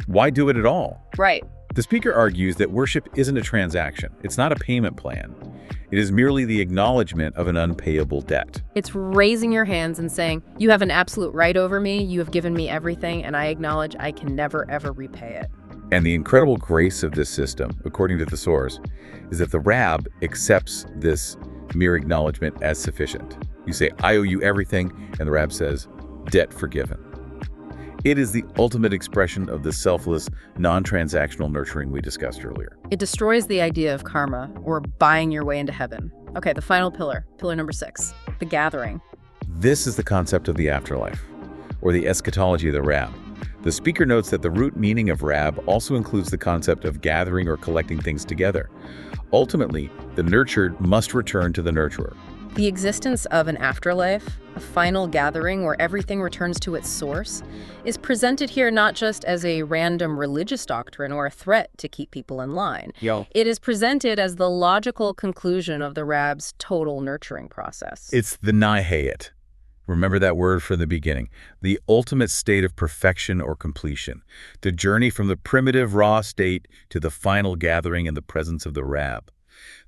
Why do it at all? Right. The speaker argues that worship isn't a transaction. It's not a payment plan. It is merely the acknowledgement of an unpayable debt. It's raising your hands and saying, you have an absolute right over me, you have given me everything, and I acknowledge I can never, ever repay it. And the incredible grace of this system, according to the source, is that the Rab accepts this mere acknowledgement as sufficient. You say, I owe you everything, and the Rab says, debt forgiven. It is the ultimate expression of the selfless, non-transactional nurturing we discussed earlier. It destroys the idea of karma, or buying your way into heaven. Okay, the final pillar, pillar number 6, the gathering. This is the concept of the afterlife, or the eschatology of the Rab. The speaker notes that the root meaning of Rab also includes the concept of gathering or collecting things together. Ultimately, the nurtured must return to the nurturer. The existence of an afterlife, a final gathering where everything returns to its source, is presented here not just as a random religious doctrine or a threat to keep people in line. It is presented as the logical conclusion of the Rab's total nurturing process. It's the nihayat. Remember that word from the beginning. The ultimate state of perfection or completion. The journey from the primitive raw state to the final gathering in the presence of the Rab.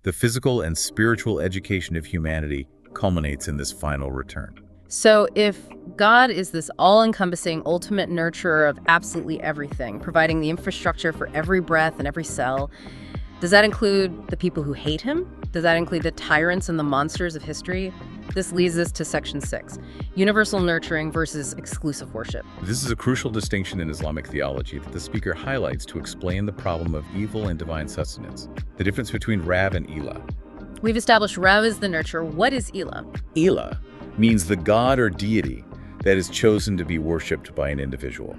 The physical and spiritual education of humanity culminates in this final return. So if God is this all-encompassing ultimate nurturer of absolutely everything, providing the infrastructure for every breath and every cell, does that include the people who hate him? Does that include the tyrants and the monsters of history? This leads us to section 6, universal nurturing versus exclusive worship. This is a crucial distinction in Islamic theology that the speaker highlights to explain the problem of evil and divine sustenance, the difference between Rab and Ilah. We've established Rab is the nurturer. What is Ilah? Ilah means the god or deity that is chosen to be worshipped by an individual.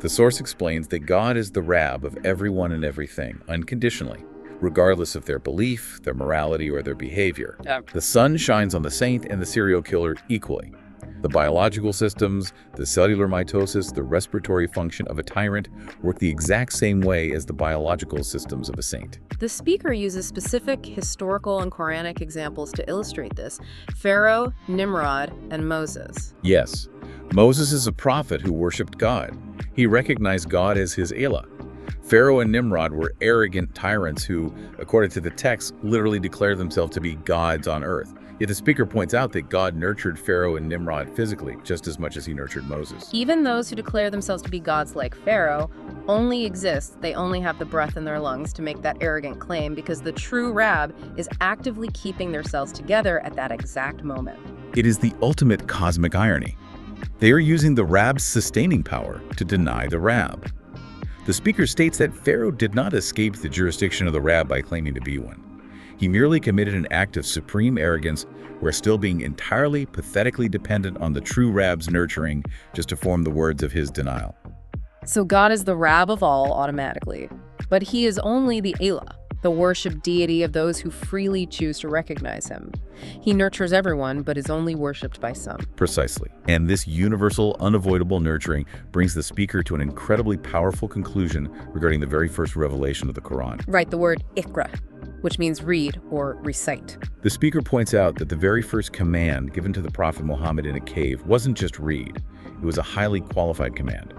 The source explains that God is the Rab of everyone and everything, unconditionally, regardless of their belief, their morality, or their behavior. The sun shines on the saint and the serial killer equally. The biological systems, the cellular mitosis, the respiratory function of a tyrant work the exact same way as the biological systems of a saint. The speaker uses specific historical and Quranic examples to illustrate this: Pharaoh, Nimrod, and Moses. Yes, Moses is a prophet who worshipped God. He recognized God as his Elah. Pharaoh and Nimrod were arrogant tyrants who, according to the text, literally declared themselves to be gods on earth. Yet the speaker points out that God nurtured Pharaoh and Nimrod physically, just as much as he nurtured Moses. Even those who declare themselves to be gods like Pharaoh only exist, they only have the breath in their lungs to make that arrogant claim, because the true Rab is actively keeping themselves together at that exact moment. It is the ultimate cosmic irony. They are using the Rab's sustaining power to deny the Rab. The speaker states that Pharaoh did not escape the jurisdiction of the Rab by claiming to be one. He merely committed an act of supreme arrogance while still being entirely pathetically dependent on the true Rab's nurturing, just to form the words of his denial. So God is the Rab of all automatically, but he is only the Elah, the worshipped deity of those who freely choose to recognize him. He nurtures everyone, but is only worshipped by some. Precisely. And this universal, unavoidable nurturing brings the speaker to an incredibly powerful conclusion regarding the very first revelation of the Quran. Right, the word Iqra, which means read or recite. The speaker points out that the very first command given to the Prophet Muhammad in a cave wasn't just read. It was a highly qualified command.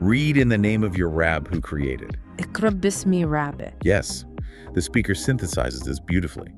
Read in the name of your Rab who created. Iqra bismi Rabbi. Yes, the speaker synthesizes this beautifully.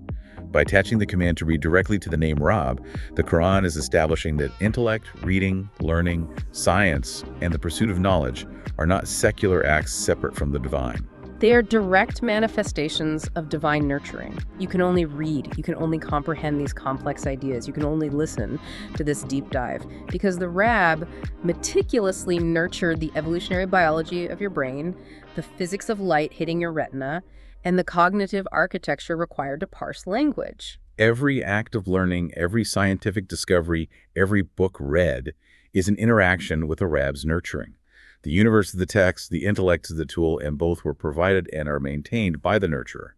By attaching the command to read directly to the name Rab, the Quran is establishing that intellect, reading, learning, science, and the pursuit of knowledge are not secular acts separate from the divine. They are direct manifestations of divine nurturing. You can only read, you can only comprehend these complex ideas, you can only listen to this deep dive, because the Rab meticulously nurtured the evolutionary biology of your brain, the physics of light hitting your retina, and the cognitive architecture required to parse language. Every act of learning, every scientific discovery, every book read is an interaction with the Rab's nurturing. The universe is the text, the intellect is the tool, and both were provided and are maintained by the nurturer.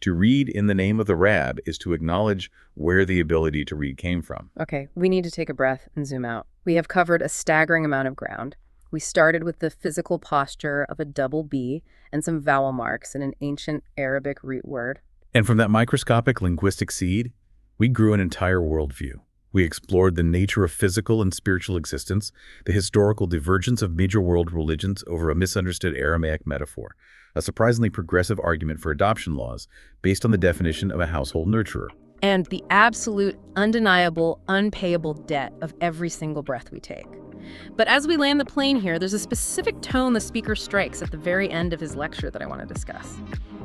To read in the name of the Rab is to acknowledge where the ability to read came from. Okay, we need to take a breath and zoom out. We have covered a staggering amount of ground. We started with the physical posture of a double B and some vowel marks in an ancient Arabic root word. And from that microscopic linguistic seed, we grew an entire worldview. We explored the nature of physical and spiritual existence, the historical divergence of major world religions over a misunderstood Aramaic metaphor, a surprisingly progressive argument for adoption laws based on the definition of a household nurturer, and the absolute, undeniable, unpayable debt of every single breath we take. But as we land the plane here, there's a specific tone the speaker strikes at the very end of his lecture that I want to discuss.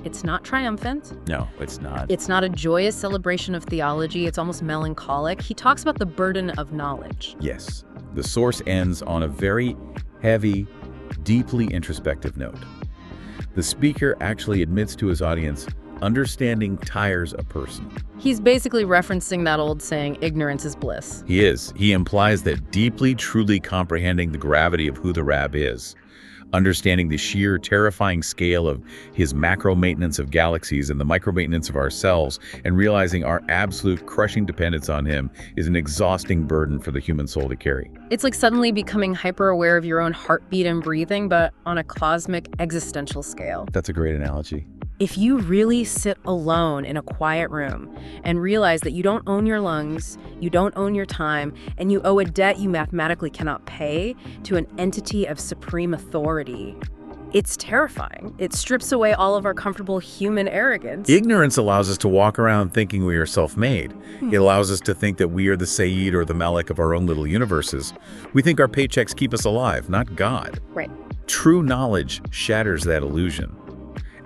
It's not triumphant. No, it's not. It's not a joyous celebration of theology. It's almost melancholic. He talks about the burden of knowledge. Yes. The source ends on a very heavy, deeply introspective note. The speaker actually admits to his audience, understanding tires a person. He's basically referencing that old saying, ignorance is bliss. He is. He implies that deeply, truly comprehending the gravity of who the Rab is, understanding the sheer, terrifying scale of his macro maintenance of galaxies and the micro maintenance of ourselves, and realizing our absolute crushing dependence on him is an exhausting burden for the human soul to carry. It's like suddenly becoming hyper-aware of your own heartbeat and breathing, but on a cosmic, existential scale. That's a great analogy. If you really sit alone in a quiet room and realize that you don't own your lungs, you don't own your time, and you owe a debt you mathematically cannot pay to an entity of supreme authority, it's terrifying. It strips away all of our comfortable human arrogance. Ignorance allows us to walk around thinking we are self-made. It allows us to think that we are the Sayyid or the Malik of our own little universes. We think our paychecks keep us alive, not God. Right. True knowledge shatters that illusion.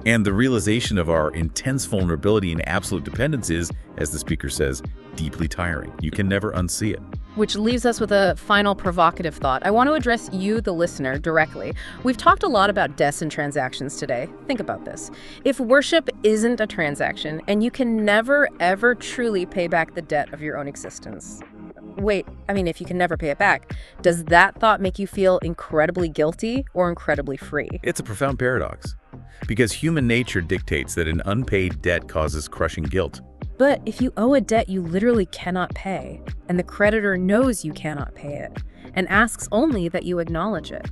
And the realization of our intense vulnerability and absolute dependence is, as the speaker says, deeply tiring. You can never unsee it. Which leaves us with a final provocative thought. I want to address you, the listener, directly. We've talked a lot about debts and transactions today. Think about this. If worship isn't a transaction, and you can never, ever truly pay back the debt of your own existence, wait, I mean, if you can never pay it back, does that thought make you feel incredibly guilty or incredibly free? It's a profound paradox, because human nature dictates that an unpaid debt causes crushing guilt. But if you owe a debt you literally cannot pay, and the creditor knows you cannot pay it, and asks only that you acknowledge it,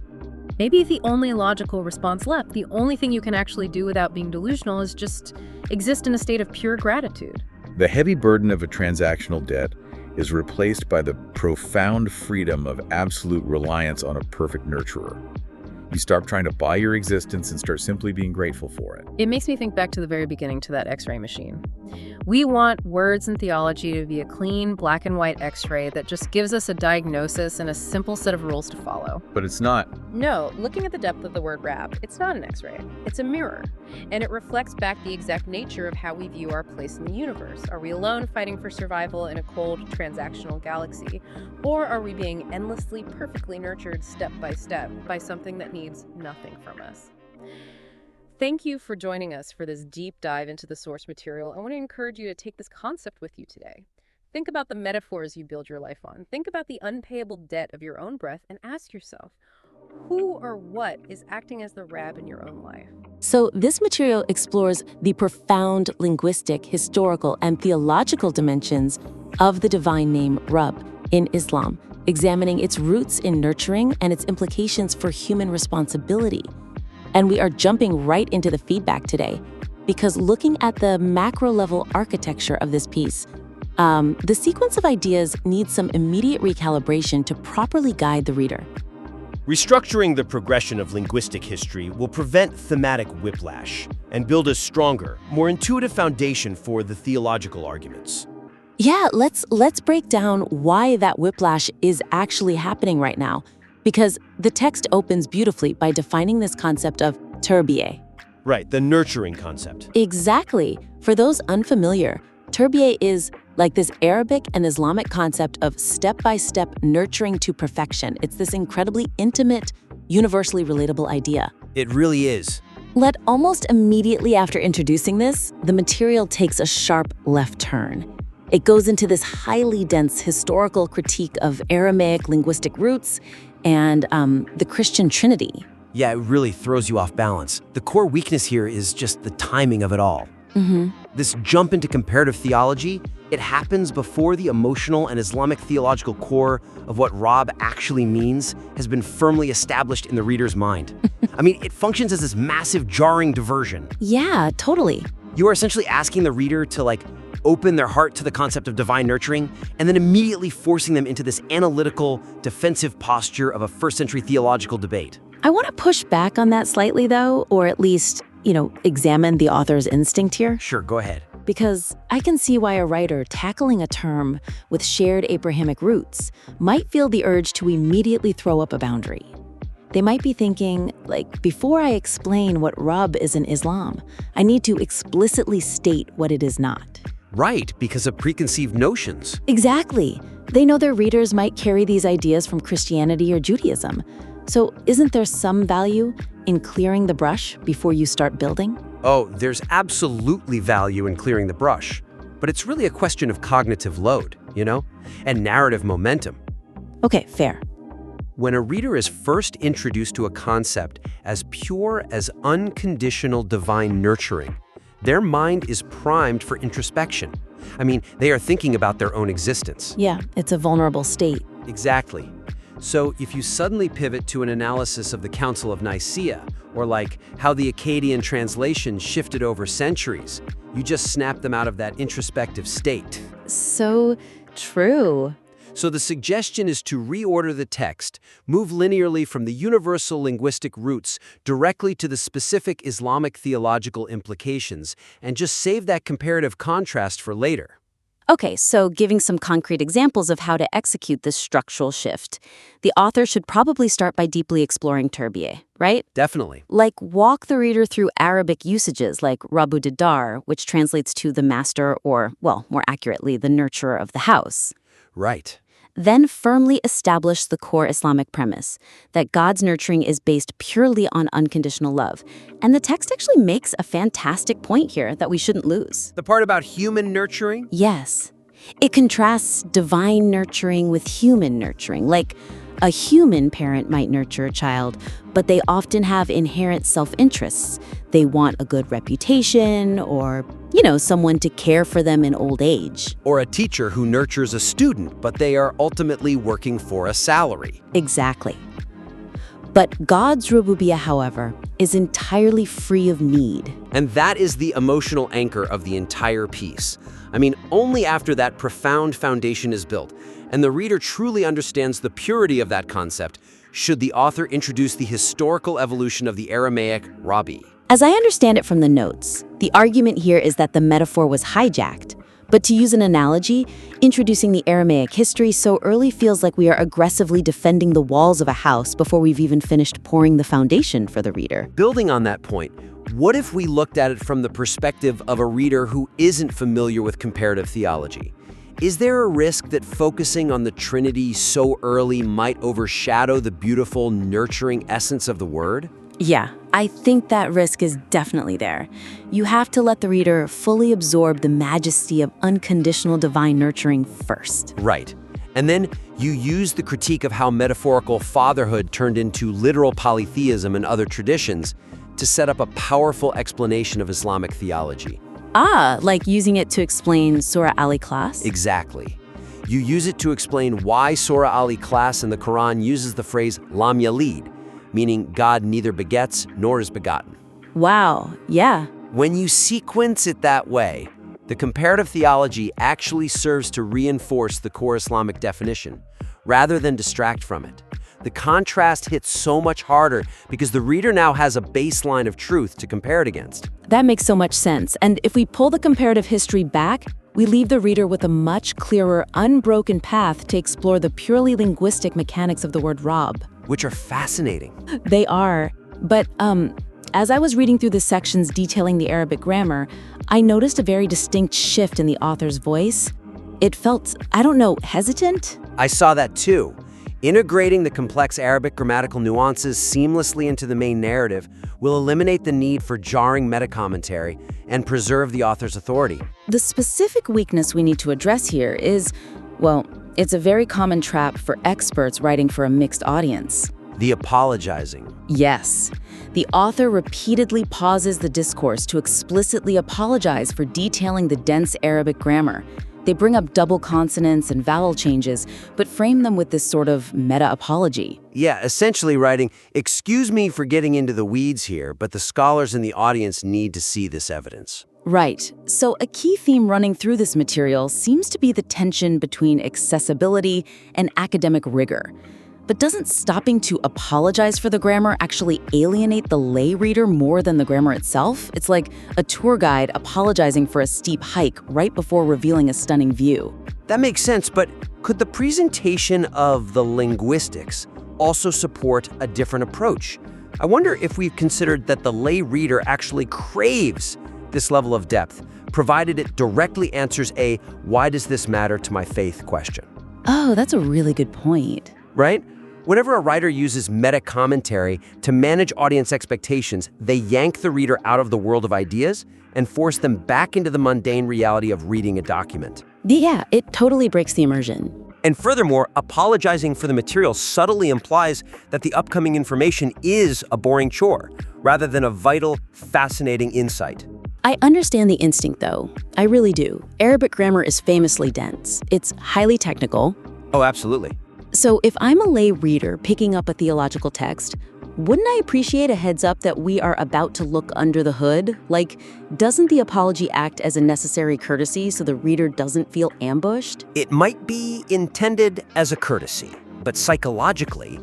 maybe the only logical response left, the only thing you can actually do without being delusional, is just exist in a state of pure gratitude. The heavy burden of a transactional debt is replaced by the profound freedom of absolute reliance on a perfect nurturer. You stop trying to buy your existence and start simply being grateful for it. It makes me think back to the very beginning, to that X-ray machine. We want words and theology to be a clean, black and white X-ray that just gives us a diagnosis and a simple set of rules to follow. But it's not. No, looking at the depth of the word rab, it's not an X-ray. It's a mirror. And it reflects back the exact nature of how we view our place in the universe. Are we alone fighting for survival in a cold, transactional galaxy? Or are we being endlessly, perfectly nurtured step by something that needs nothing from us? Thank you for joining us for this deep dive into the source material. I want to encourage you to take this concept with you today. Think about the metaphors you build your life on. Think about the unpayable debt of your own breath and ask yourself, who or what is acting as the rab in your own life? So this material explores the profound linguistic, historical, and theological dimensions of the divine name Rabb in Islam, examining its roots in nurturing and its implications for human responsibility. And we are jumping right into the feedback today, because looking at the macro-level architecture of this piece, the sequence of ideas needs some immediate recalibration to properly guide the reader. Restructuring the progression of linguistic history will prevent thematic whiplash and build a stronger, more intuitive foundation for the theological arguments. Yeah, let's break down why that whiplash is actually happening right now, because the text opens beautifully by defining this concept of Terbiye. Right, the nurturing concept. Exactly. For those unfamiliar, Terbiye is like this Arabic and Islamic concept of step-by-step nurturing to perfection. It's this incredibly intimate, universally relatable idea. It really is. Yet almost immediately after introducing this, the material takes a sharp left turn. It goes into this highly dense historical critique of Aramaic linguistic roots and the Christian Trinity. Yeah, it really throws you off balance. The core weakness here is just the timing of it all. This jump into comparative theology, it happens before the emotional and Islamic theological core of what Rabb actually means has been firmly established in the reader's mind. I mean, it functions as this massive, jarring diversion. Yeah, totally. You are essentially asking the reader to, open their heart to the concept of divine nurturing, and then immediately forcing them into this analytical, defensive posture of a first-century theological debate. I want to push back on that slightly, though, or at least, examine the author's instinct here. Sure, go ahead. Because I can see why a writer tackling a term with shared Abrahamic roots might feel the urge to immediately throw up a boundary. They might be thinking, before I explain what Rabb is in Islam, I need to explicitly state what it is not. Right, because of preconceived notions. Exactly. They know their readers might carry these ideas from Christianity or Judaism. So isn't there some value in clearing the brush before you start building? Oh, there's absolutely value in clearing the brush. But it's really a question of cognitive load, and narrative momentum. Okay, fair. When a reader is first introduced to a concept as pure as unconditional divine nurturing, their mind is primed for introspection. I mean, they are thinking about their own existence. Yeah, it's a vulnerable state. Exactly. So if you suddenly pivot to an analysis of the Council of Nicaea, or how the Akkadian translation shifted over centuries, you just snap them out of that introspective state. So true. So the suggestion is to reorder the text, move linearly from the universal linguistic roots directly to the specific Islamic theological implications, and just save that comparative contrast for later. Okay, so giving some concrete examples of how to execute this structural shift, the author should probably start by deeply exploring Terbiye, right? Definitely. Walk the reader through Arabic usages like Rabu Didar, which translates to the master or, more accurately, the nurturer of the house. Right. Then firmly establish the core Islamic premise that God's nurturing is based purely on unconditional love. And the text actually makes a fantastic point here that we shouldn't lose. The part about human nurturing? Yes. It contrasts divine nurturing with human nurturing. Like, a human parent might nurture a child, but they often have inherent self-interests. They want a good reputation or, someone to care for them in old age. Or a teacher who nurtures a student, but they are ultimately working for a salary. Exactly. But God's rububiyyah, however, is entirely free of need. And that is the emotional anchor of the entire piece. I mean, only after that profound foundation is built, and the reader truly understands the purity of that concept, should the author introduce the historical evolution of the Aramaic Rabbi. As I understand it from the notes, the argument here is that the metaphor was hijacked. But to use an analogy, introducing the Aramaic history so early feels like we are aggressively defending the walls of a house before we've even finished pouring the foundation for the reader. Building on that point, what if we looked at it from the perspective of a reader who isn't familiar with comparative theology? Is there a risk that focusing on the Trinity so early might overshadow the beautiful, nurturing essence of the word? Yeah, I think that risk is definitely there. You have to let the reader fully absorb the majesty of unconditional divine nurturing first. Right. And then you use the critique of how metaphorical fatherhood turned into literal polytheism and other traditions to set up a powerful explanation of Islamic theology. Like using it to explain Surah Al-Ikhlas? Exactly. You use it to explain why Surah Al-Ikhlas in the Quran uses the phrase Lam Yalid, meaning God neither begets nor is begotten. Wow, yeah. When you sequence it that way, the comparative theology actually serves to reinforce the core Islamic definition, rather than distract from it. The contrast hits so much harder because the reader now has a baseline of truth to compare it against. That makes so much sense. And if we pull the comparative history back, we leave the reader with a much clearer, unbroken path to explore the purely linguistic mechanics of the word Rab. Which are fascinating. They are. But as I was reading through the sections detailing the Arabic grammar, I noticed a very distinct shift in the author's voice. It felt, hesitant? I saw that too. Integrating the complex Arabic grammatical nuances seamlessly into the main narrative will eliminate the need for jarring meta-commentary and preserve the author's authority. The specific weakness we need to address here is, it's a very common trap for experts writing for a mixed audience. The apologizing. Yes. The author repeatedly pauses the discourse to explicitly apologize for detailing the dense Arabic grammar. They bring up double consonants and vowel changes, but frame them with this sort of meta-apology. Yeah, essentially writing, excuse me for getting into the weeds here, but the scholars in the audience need to see this evidence. Right. So a key theme running through this material seems to be the tension between accessibility and academic rigor. But doesn't stopping to apologize for the grammar actually alienate the lay reader more than the grammar itself? It's like a tour guide apologizing for a steep hike right before revealing a stunning view. That makes sense, but could the presentation of the linguistics also support a different approach? I wonder if we've considered that the lay reader actually craves this level of depth, provided it directly answers a "why does this matter to my faith?" question. Oh, that's a really good point. Right? Whenever a writer uses meta-commentary to manage audience expectations, they yank the reader out of the world of ideas and force them back into the mundane reality of reading a document. Yeah, it totally breaks the immersion. And furthermore, apologizing for the material subtly implies that the upcoming information is a boring chore, rather than a vital, fascinating insight. I understand the instinct, though. I really do. Arabic grammar is famously dense. It's highly technical. Oh, absolutely. So if I'm a lay reader picking up a theological text, wouldn't I appreciate a heads up that we are about to look under the hood? Like, doesn't the apology act as a necessary courtesy so the reader doesn't feel ambushed? It might be intended as a courtesy, but psychologically,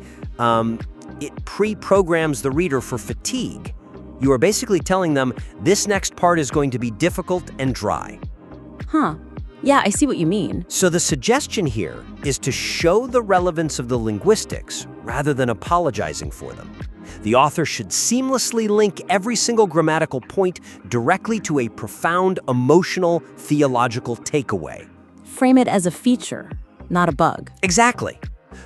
it pre-programs the reader for fatigue. You are basically telling them this next part is going to be difficult and dry. Huh. Yeah, I see what you mean. So the suggestion here is to show the relevance of the linguistics rather than apologizing for them. The author should seamlessly link every single grammatical point directly to a profound, emotional, theological takeaway. Frame it as a feature, not a bug. Exactly.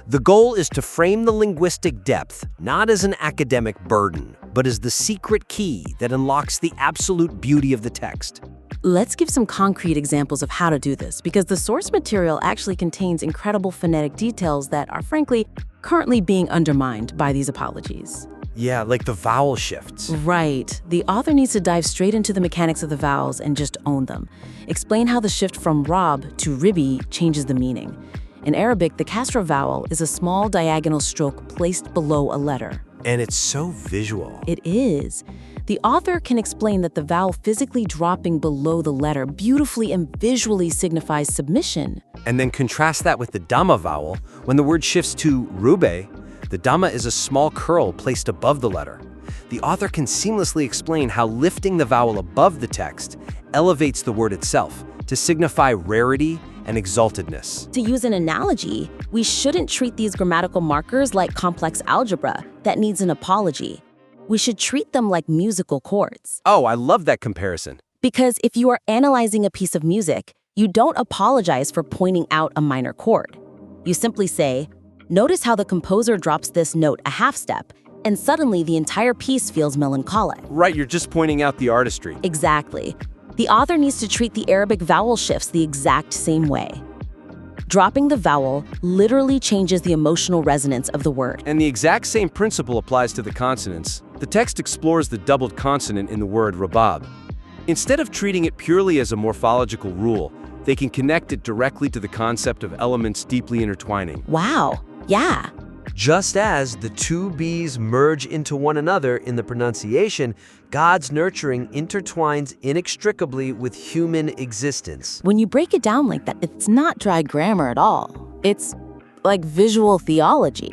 The goal is to frame the linguistic depth not as an academic burden, but as the secret key that unlocks the absolute beauty of the text. Let's give some concrete examples of how to do this, because the source material actually contains incredible phonetic details that are, frankly, currently being undermined by these apologies. Yeah, like the vowel shifts. Right. The author needs to dive straight into the mechanics of the vowels and just own them. Explain how the shift from rab to ribi changes the meaning. In Arabic, the kasra vowel is a small diagonal stroke placed below a letter. And it's so visual. It is. The author can explain that the vowel physically dropping below the letter beautifully and visually signifies submission. And then contrast that with the dhamma vowel. When the word shifts to rube, the dhamma is a small curl placed above the letter. The author can seamlessly explain how lifting the vowel above the text elevates the word itself to signify rarity and exaltedness. To use an analogy, we shouldn't treat these grammatical markers like complex algebra that needs an apology. We should treat them like musical chords. Oh, I love that comparison. Because if you are analyzing a piece of music, you don't apologize for pointing out a minor chord. You simply say, notice how the composer drops this note a half step, and suddenly the entire piece feels melancholic. Right, you're just pointing out the artistry. Exactly. The author needs to treat the Arabic vowel shifts the exact same way. Dropping the vowel literally changes the emotional resonance of the word. And the exact same principle applies to the consonants. The text explores the doubled consonant in the word rabab. Instead of treating it purely as a morphological rule, they can connect it directly to the concept of elements deeply intertwining. Wow, yeah. Just as the two B's merge into one another in the pronunciation, God's nurturing intertwines inextricably with human existence. When you break it down like that, it's not dry grammar at all. It's like visual theology.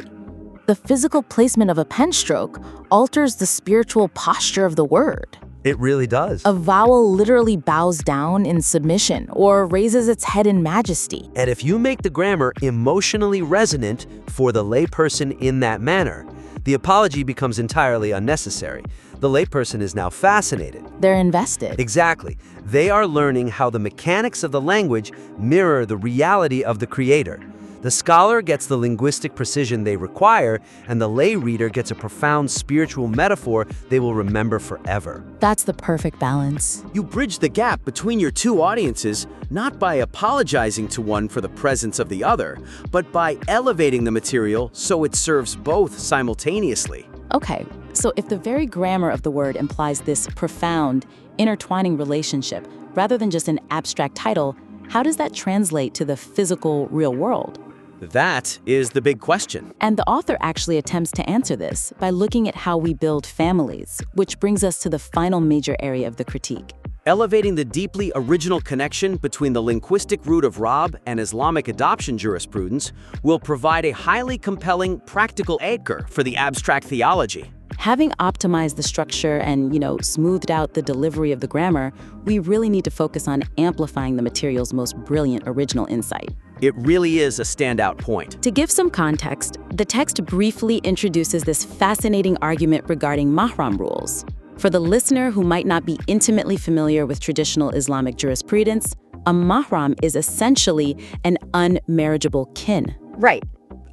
The physical placement of a pen stroke alters the spiritual posture of the word. It really does. A vowel literally bows down in submission or raises its head in majesty. And if you make the grammar emotionally resonant for the layperson in that manner, the apology becomes entirely unnecessary. The layperson is now fascinated. They're invested. Exactly. They are learning how the mechanics of the language mirror the reality of the creator. The scholar gets the linguistic precision they require, and the lay reader gets a profound spiritual metaphor they will remember forever. That's the perfect balance. You bridge the gap between your two audiences, not by apologizing to one for the presence of the other, but by elevating the material so it serves both simultaneously. Okay, so if the very grammar of the word implies this profound, intertwining relationship, rather than just an abstract title, how does that translate to the physical, real world? That is the big question. And the author actually attempts to answer this by looking at how we build families, which brings us to the final major area of the critique. Elevating the deeply original connection between the linguistic root of rab and Islamic adoption jurisprudence will provide a highly compelling practical anchor for the abstract theology. Having optimized the structure and, smoothed out the delivery of the grammar, we really need to focus on amplifying the material's most brilliant original insight. It really is a standout point. To give some context, the text briefly introduces this fascinating argument regarding mahram rules. For the listener who might not be intimately familiar with traditional Islamic jurisprudence, a mahram is essentially an unmarriageable kin. Right,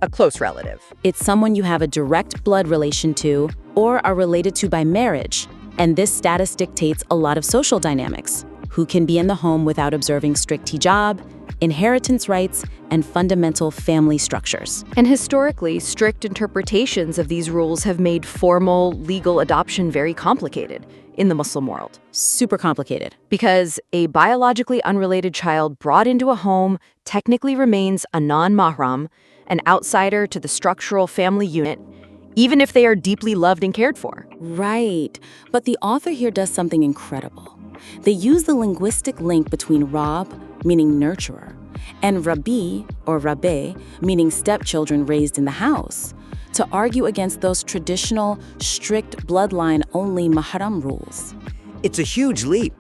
a close relative. It's someone you have a direct blood relation to or are related to by marriage, and this status dictates a lot of social dynamics. Who can be in the home without observing strict hijab, inheritance rights, and fundamental family structures. And historically, strict interpretations of these rules have made formal legal adoption very complicated in the Muslim world. Super complicated. Because a biologically unrelated child brought into a home technically remains a non-mahram, an outsider to the structural family unit, even if they are deeply loved and cared for. Right. But the author here does something incredible. They use the linguistic link between rab, meaning nurturer, and rabi, or rabbe, meaning stepchildren raised in the house, to argue against those traditional, strict bloodline-only mahram rules. It's a huge leap.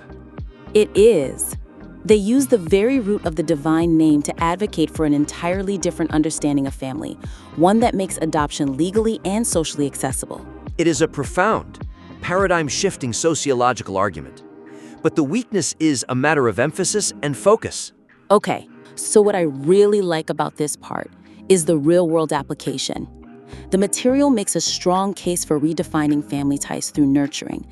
It is. They use the very root of the divine name to advocate for an entirely different understanding of family, one that makes adoption legally and socially accessible. It is a profound, paradigm-shifting sociological argument. But the weakness is a matter of emphasis and focus. Okay, so what I really like about this part is the real-world application. The material makes a strong case for redefining family ties through nurturing.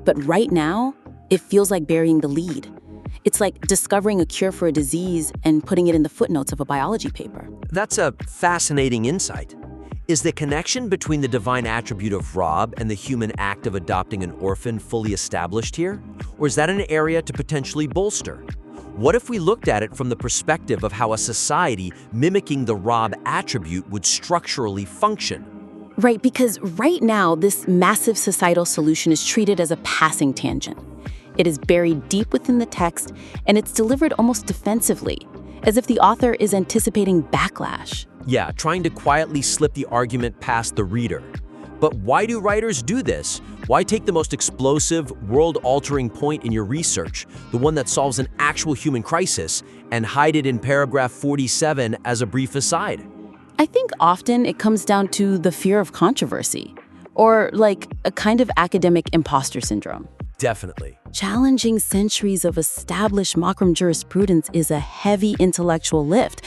But right now, it feels like burying the lead. It's like discovering a cure for a disease and putting it in the footnotes of a biology paper. That's a fascinating insight. Is the connection between the divine attribute of Rab and the human act of adopting an orphan fully established here? Or is that an area to potentially bolster? What if we looked at it from the perspective of how a society mimicking the Rab attribute would structurally function? Right, because right now, this massive societal solution is treated as a passing tangent. It is buried deep within the text, and it's delivered almost defensively, as if the author is anticipating backlash. Yeah, trying to quietly slip the argument past the reader. But why do writers do this? Why take the most explosive, world-altering point in your research, the one that solves an actual human crisis, and hide it in paragraph 47 as a brief aside? I think often it comes down to the fear of controversy, or like a kind of academic imposter syndrome. Definitely. Challenging centuries of established Makram jurisprudence is a heavy intellectual lift.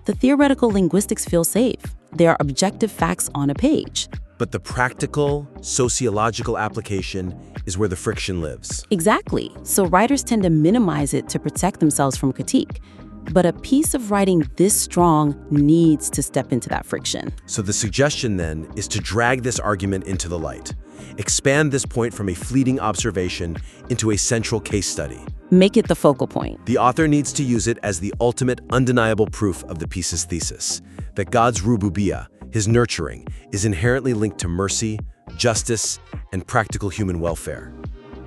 The theoretical linguistics feel safe. They are objective facts on a page. But the practical, sociological application is where the friction lives. Exactly. So writers tend to minimize it to protect themselves from critique. But a piece of writing this strong needs to step into that friction. So the suggestion then is to drag this argument into the light. Expand this point from a fleeting observation into a central case study. Make it the focal point. The author needs to use it as the ultimate undeniable proof of the piece's thesis, that God's rububiyah, his nurturing, is inherently linked to mercy, justice, and practical human welfare.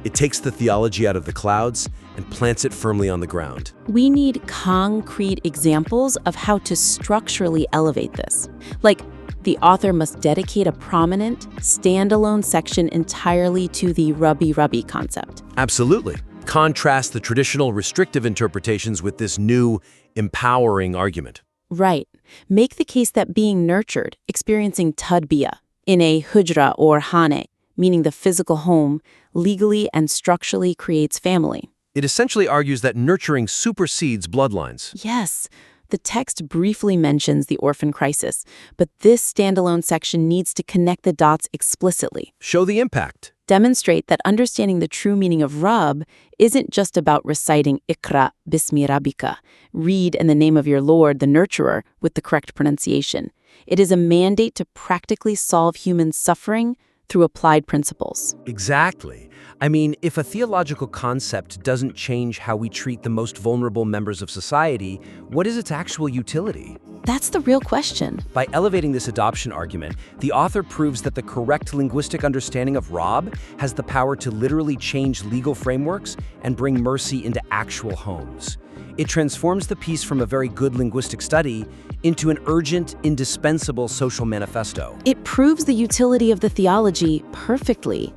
It takes the theology out of the clouds and plants it firmly on the ground. We need concrete examples of how to structurally elevate this. Like, the author must dedicate a prominent, standalone section entirely to the Rabbi concept. Absolutely. Contrast the traditional restrictive interpretations with this new, empowering argument. Right. Make the case that being nurtured, experiencing Tedbiye in a hujra or hane, meaning the physical home, legally and structurally creates family. It essentially argues that nurturing supersedes bloodlines. Yes. The text briefly mentions the orphan crisis, but this standalone section needs to connect the dots explicitly. Show the impact. Demonstrate that understanding the true meaning of Rab isn't just about reciting Ikra Bismi Rabbika, read in the name of your Lord, the nurturer, with the correct pronunciation. It is a mandate to practically solve human suffering through applied principles. Exactly. I mean, if a theological concept doesn't change how we treat the most vulnerable members of society, what is its actual utility? That's the real question. By elevating this adoption argument, the author proves that the correct linguistic understanding of Rab has the power to literally change legal frameworks and bring mercy into actual homes. It transforms the piece from a very good linguistic study into an urgent, indispensable social manifesto. It proves the utility of the theology perfectly.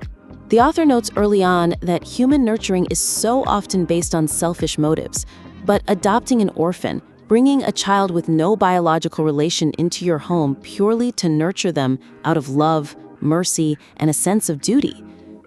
The author notes early on that human nurturing is so often based on selfish motives, but adopting an orphan, bringing a child with no biological relation into your home purely to nurture them out of love, mercy, and a sense of duty,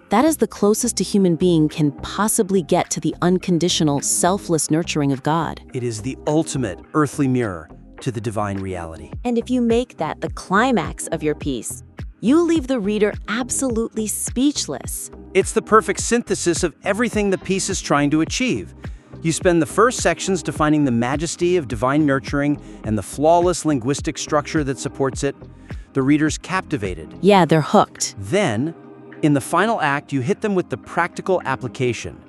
that is the closest a human being can possibly get to the unconditional, selfless nurturing of God. It is the ultimate earthly mirror to the divine reality. And if you make that the climax of your piece, you leave the reader absolutely speechless. It's the perfect synthesis of everything the piece is trying to achieve. You spend the first sections defining the majesty of divine nurturing and the flawless linguistic structure that supports it. The reader's captivated. Yeah, they're hooked. Then, in the final act, you hit them with the practical application.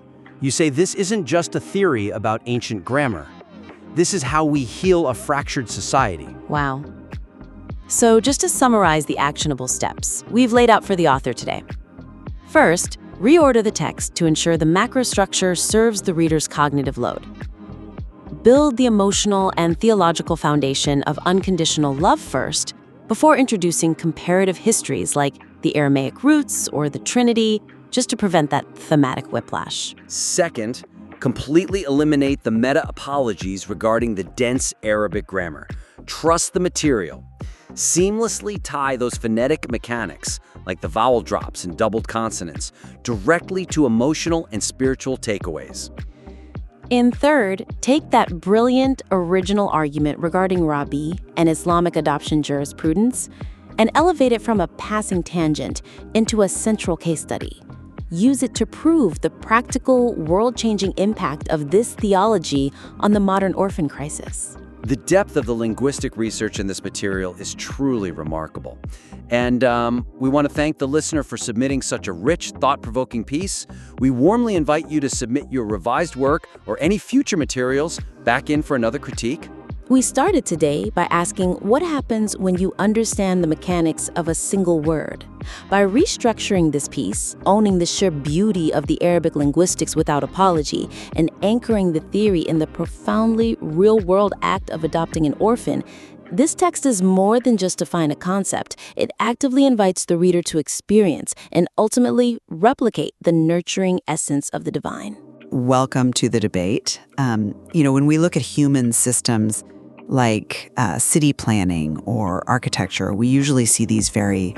You say this isn't just a theory about ancient grammar. This is how we heal a fractured society. Wow. So just to summarize the actionable steps we've laid out for the author today. First, reorder the text to ensure the macro structure serves the reader's cognitive load. Build the emotional and theological foundation of unconditional love first, before introducing comparative histories like the Aramaic roots or the Trinity, just to prevent that thematic whiplash. Second, completely eliminate the meta-apologies regarding the dense Arabic grammar. Trust the material. Seamlessly tie those phonetic mechanics, like the vowel drops and doubled consonants, directly to emotional and spiritual takeaways. In third, take that brilliant original argument regarding Rabbi and Islamic adoption jurisprudence and elevate it from a passing tangent into a central case study. use it to prove the practical, world-changing impact of this theology on the modern orphan crisis. The depth of the linguistic research in this material is truly remarkable. And we want to thank the listener for submitting such a rich, thought-provoking piece. We warmly invite you to submit your revised work or any future materials back in for another critique. We started today by asking what happens when you understand the mechanics of a single word. By restructuring this piece, owning the sheer beauty of the Arabic linguistics without apology, and anchoring the theory in the profoundly real-world act of adopting an orphan, this text is more than just define a concept. It actively invites the reader to experience and ultimately replicate the nurturing essence of the divine. Welcome to the debate. When we look at human systems like city planning or architecture, we usually see these very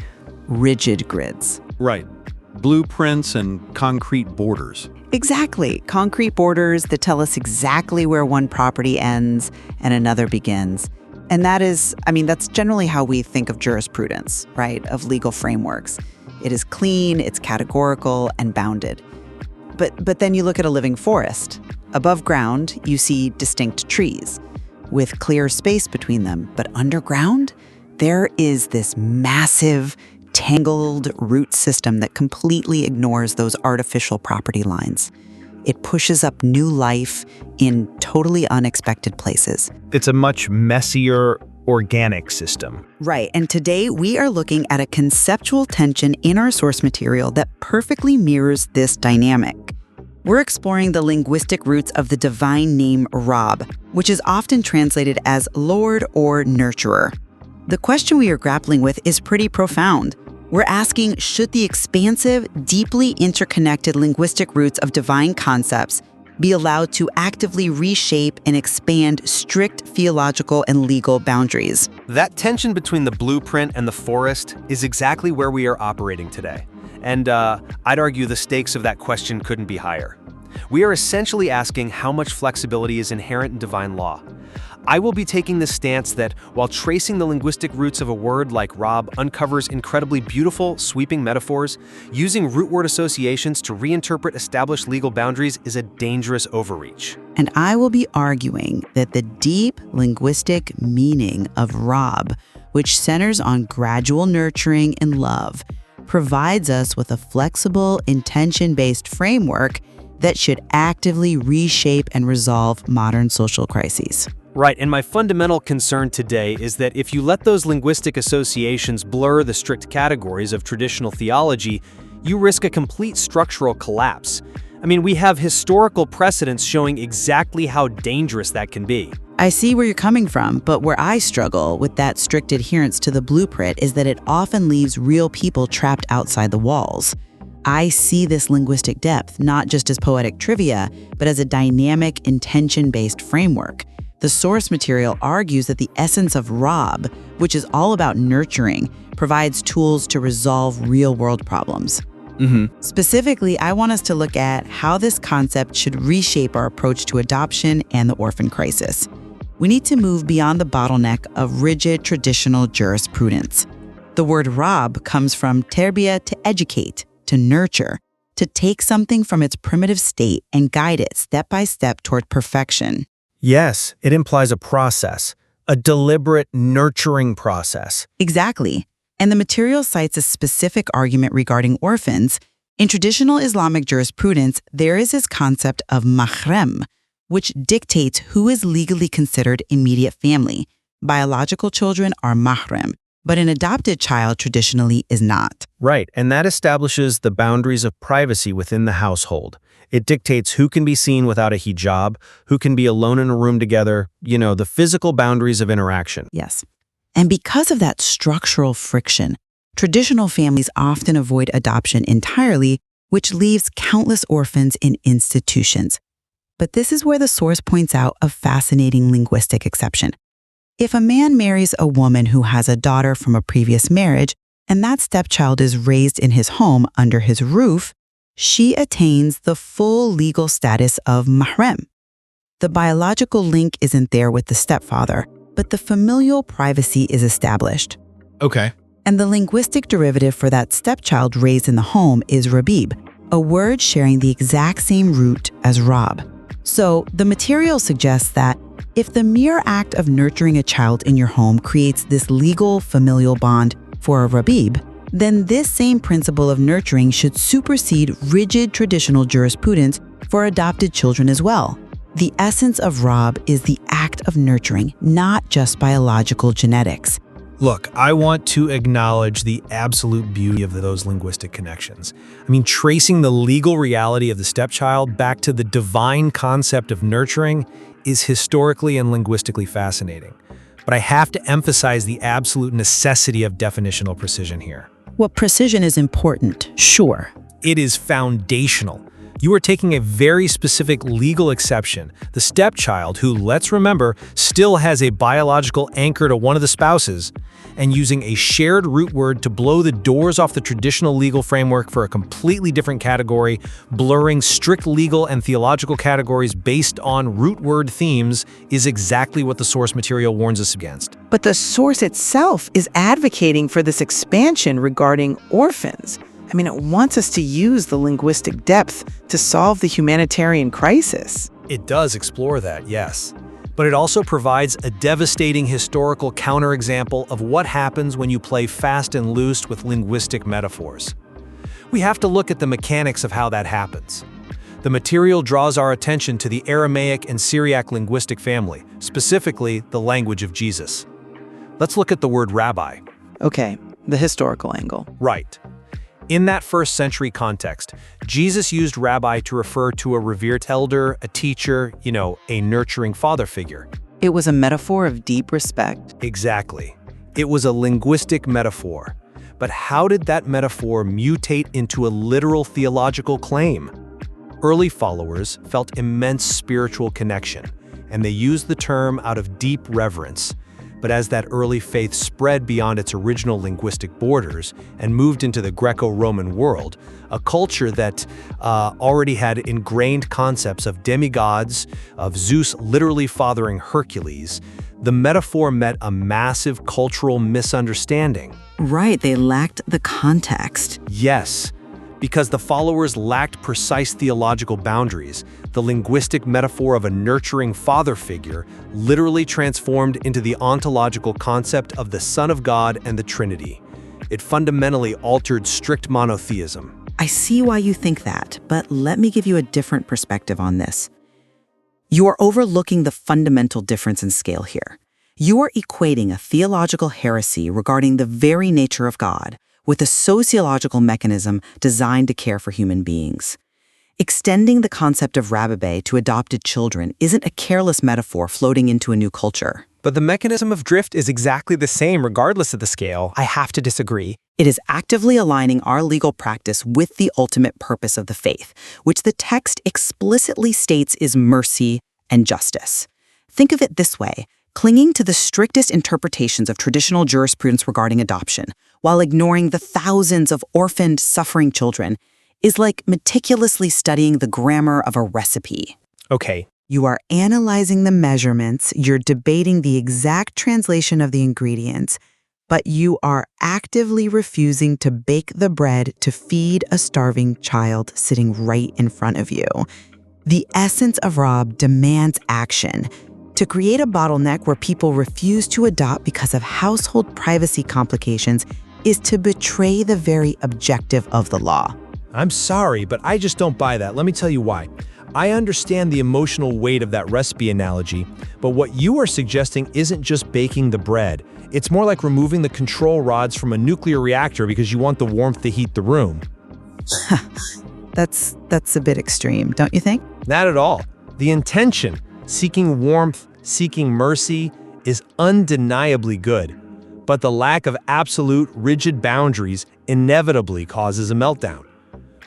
rigid grids. Right. Blueprints and concrete borders. Exactly. Concrete borders that tell us exactly where one property ends and another begins. And that's generally how we think of jurisprudence, right? Of legal frameworks. It is clean, it's categorical, and bounded. But then you look at a living forest. Above ground, you see distinct trees with clear space between them. But underground, there is this massive, tangled root system that completely ignores those artificial property lines. It pushes up new life in totally unexpected places. It's a much messier, organic system. Right, and today we are looking at a conceptual tension in our source material that perfectly mirrors this dynamic. We're exploring the linguistic roots of the divine name Rab, which is often translated as Lord or Nurturer. The question we are grappling with is pretty profound. We're asking, should the expansive, deeply interconnected linguistic roots of divine concepts be allowed to actively reshape and expand strict theological and legal boundaries? That tension between the blueprint and the forest is exactly where we are operating today. And I'd argue the stakes of that question couldn't be higher. We are essentially asking how much flexibility is inherent in divine law. I will be taking the stance that while tracing the linguistic roots of a word like Rab uncovers incredibly beautiful, sweeping metaphors, using root word associations to reinterpret established legal boundaries is a dangerous overreach. And I will be arguing that the deep linguistic meaning of Rab, which centers on gradual nurturing and love, provides us with a flexible, intention-based framework that should actively reshape and resolve modern social crises. Right, and my fundamental concern today is that if you let those linguistic associations blur the strict categories of traditional theology, you risk a complete structural collapse. We have historical precedents showing exactly how dangerous that can be. I see where you're coming from, but where I struggle with that strict adherence to the blueprint is that it often leaves real people trapped outside the walls. I see this linguistic depth not just as poetic trivia, but as a dynamic, intention-based framework. The source material argues that the essence of Rab, which is all about nurturing, provides tools to resolve real-world problems. Specifically, I want us to look at how this concept should reshape our approach to adoption and the orphan crisis. We need to move beyond the bottleneck of rigid traditional jurisprudence. The word Rab comes from Terbiye, to educate, to nurture, to take something from its primitive state and guide it step by step toward perfection. Yes, it implies a process, a deliberate, nurturing process. Exactly. And the material cites a specific argument regarding orphans. In traditional Islamic jurisprudence, there is this concept of mahrem, which dictates who is legally considered immediate family. Biological children are mahrem, but an adopted child traditionally is not. Right, and that establishes the boundaries of privacy within the household. It dictates who can be seen without a hijab, who can be alone in a room together, the physical boundaries of interaction. Yes. And because of that structural friction, traditional families often avoid adoption entirely, which leaves countless orphans in institutions. But this is where the source points out a fascinating linguistic exception. If a man marries a woman who has a daughter from a previous marriage, and that stepchild is raised in his home under his roof, she attains the full legal status of mahrem. The biological link isn't there with the stepfather, but the familial privacy is established. Okay. And the linguistic derivative for that stepchild raised in the home is rabib, a word sharing the exact same root as Rob. So the material suggests that if the mere act of nurturing a child in your home creates this legal familial bond for a Rabib, then this same principle of nurturing should supersede rigid traditional jurisprudence for adopted children as well. The essence of Rob is the act of nurturing, not just biological genetics. Look, I want to acknowledge the absolute beauty of those linguistic connections. I mean, tracing the legal reality of the stepchild back to the divine concept of nurturing is historically and linguistically fascinating. But I have to emphasize the absolute necessity of definitional precision here. Well, precision is important, sure. It is foundational. You are taking a very specific legal exception, the stepchild, who, let's remember, still has a biological anchor to one of the spouses, and using a shared root word to blow the doors off the traditional legal framework for a completely different category, blurring strict legal and theological categories based on root word themes, is exactly what the source material warns us against. But the source itself is advocating for this expansion regarding orphans. I mean, it wants us to use the linguistic depth to solve the humanitarian crisis. It does explore that, yes. But it also provides a devastating historical counterexample of what happens when you play fast and loose with linguistic metaphors. We have to look at the mechanics of how that happens. The material draws our attention to the Aramaic and Syriac linguistic family, specifically the language of Jesus. Let's look at the word rabbi. Okay, the historical angle. Right. In that first century context, Jesus used rabbi to refer to a revered elder, a teacher, a nurturing father figure. It was a metaphor of deep respect. Exactly. It was a linguistic metaphor. But how did that metaphor mutate into a literal theological claim? Early followers felt immense spiritual connection, and they used the term out of deep reverence. But as that early faith spread beyond its original linguistic borders and moved into the Greco-Roman world, a culture that already had ingrained concepts of demigods, of Zeus literally fathering Hercules, the metaphor met a massive cultural misunderstanding. Right, they lacked the context. Yes. Because the followers lacked precise theological boundaries, the linguistic metaphor of a nurturing father figure literally transformed into the ontological concept of the Son of God and the Trinity. It fundamentally altered strict monotheism. I see why you think that, but let me give you a different perspective on this. You are overlooking the fundamental difference in scale here. You are equating a theological heresy regarding the very nature of God with a sociological mechanism designed to care for human beings. Extending the concept of rabbi to adopted children isn't a careless metaphor floating into a new culture. But the mechanism of drift is exactly the same regardless of the scale. I have to disagree. It is actively aligning our legal practice with the ultimate purpose of the faith, which the text explicitly states is mercy and justice. Think of it this way. Clinging to the strictest interpretations of traditional jurisprudence regarding adoption, while ignoring the thousands of orphaned, suffering children, is like meticulously studying the grammar of a recipe. Okay. You are analyzing the measurements, you're debating the exact translation of the ingredients, but you are actively refusing to bake the bread to feed a starving child sitting right in front of you. The essence of Rob demands action. To create a bottleneck where people refuse to adopt because of household privacy complications is to betray the very objective of the law. I'm sorry, but I just don't buy that. Let me tell you why. I understand the emotional weight of that recipe analogy, but what you are suggesting isn't just baking the bread. It's more like removing the control rods from a nuclear reactor because you want the warmth to heat the room. That's a bit extreme, don't you think? Not at all. The intention, seeking warmth, seeking mercy, is undeniably good. But the lack of absolute, rigid boundaries inevitably causes a meltdown.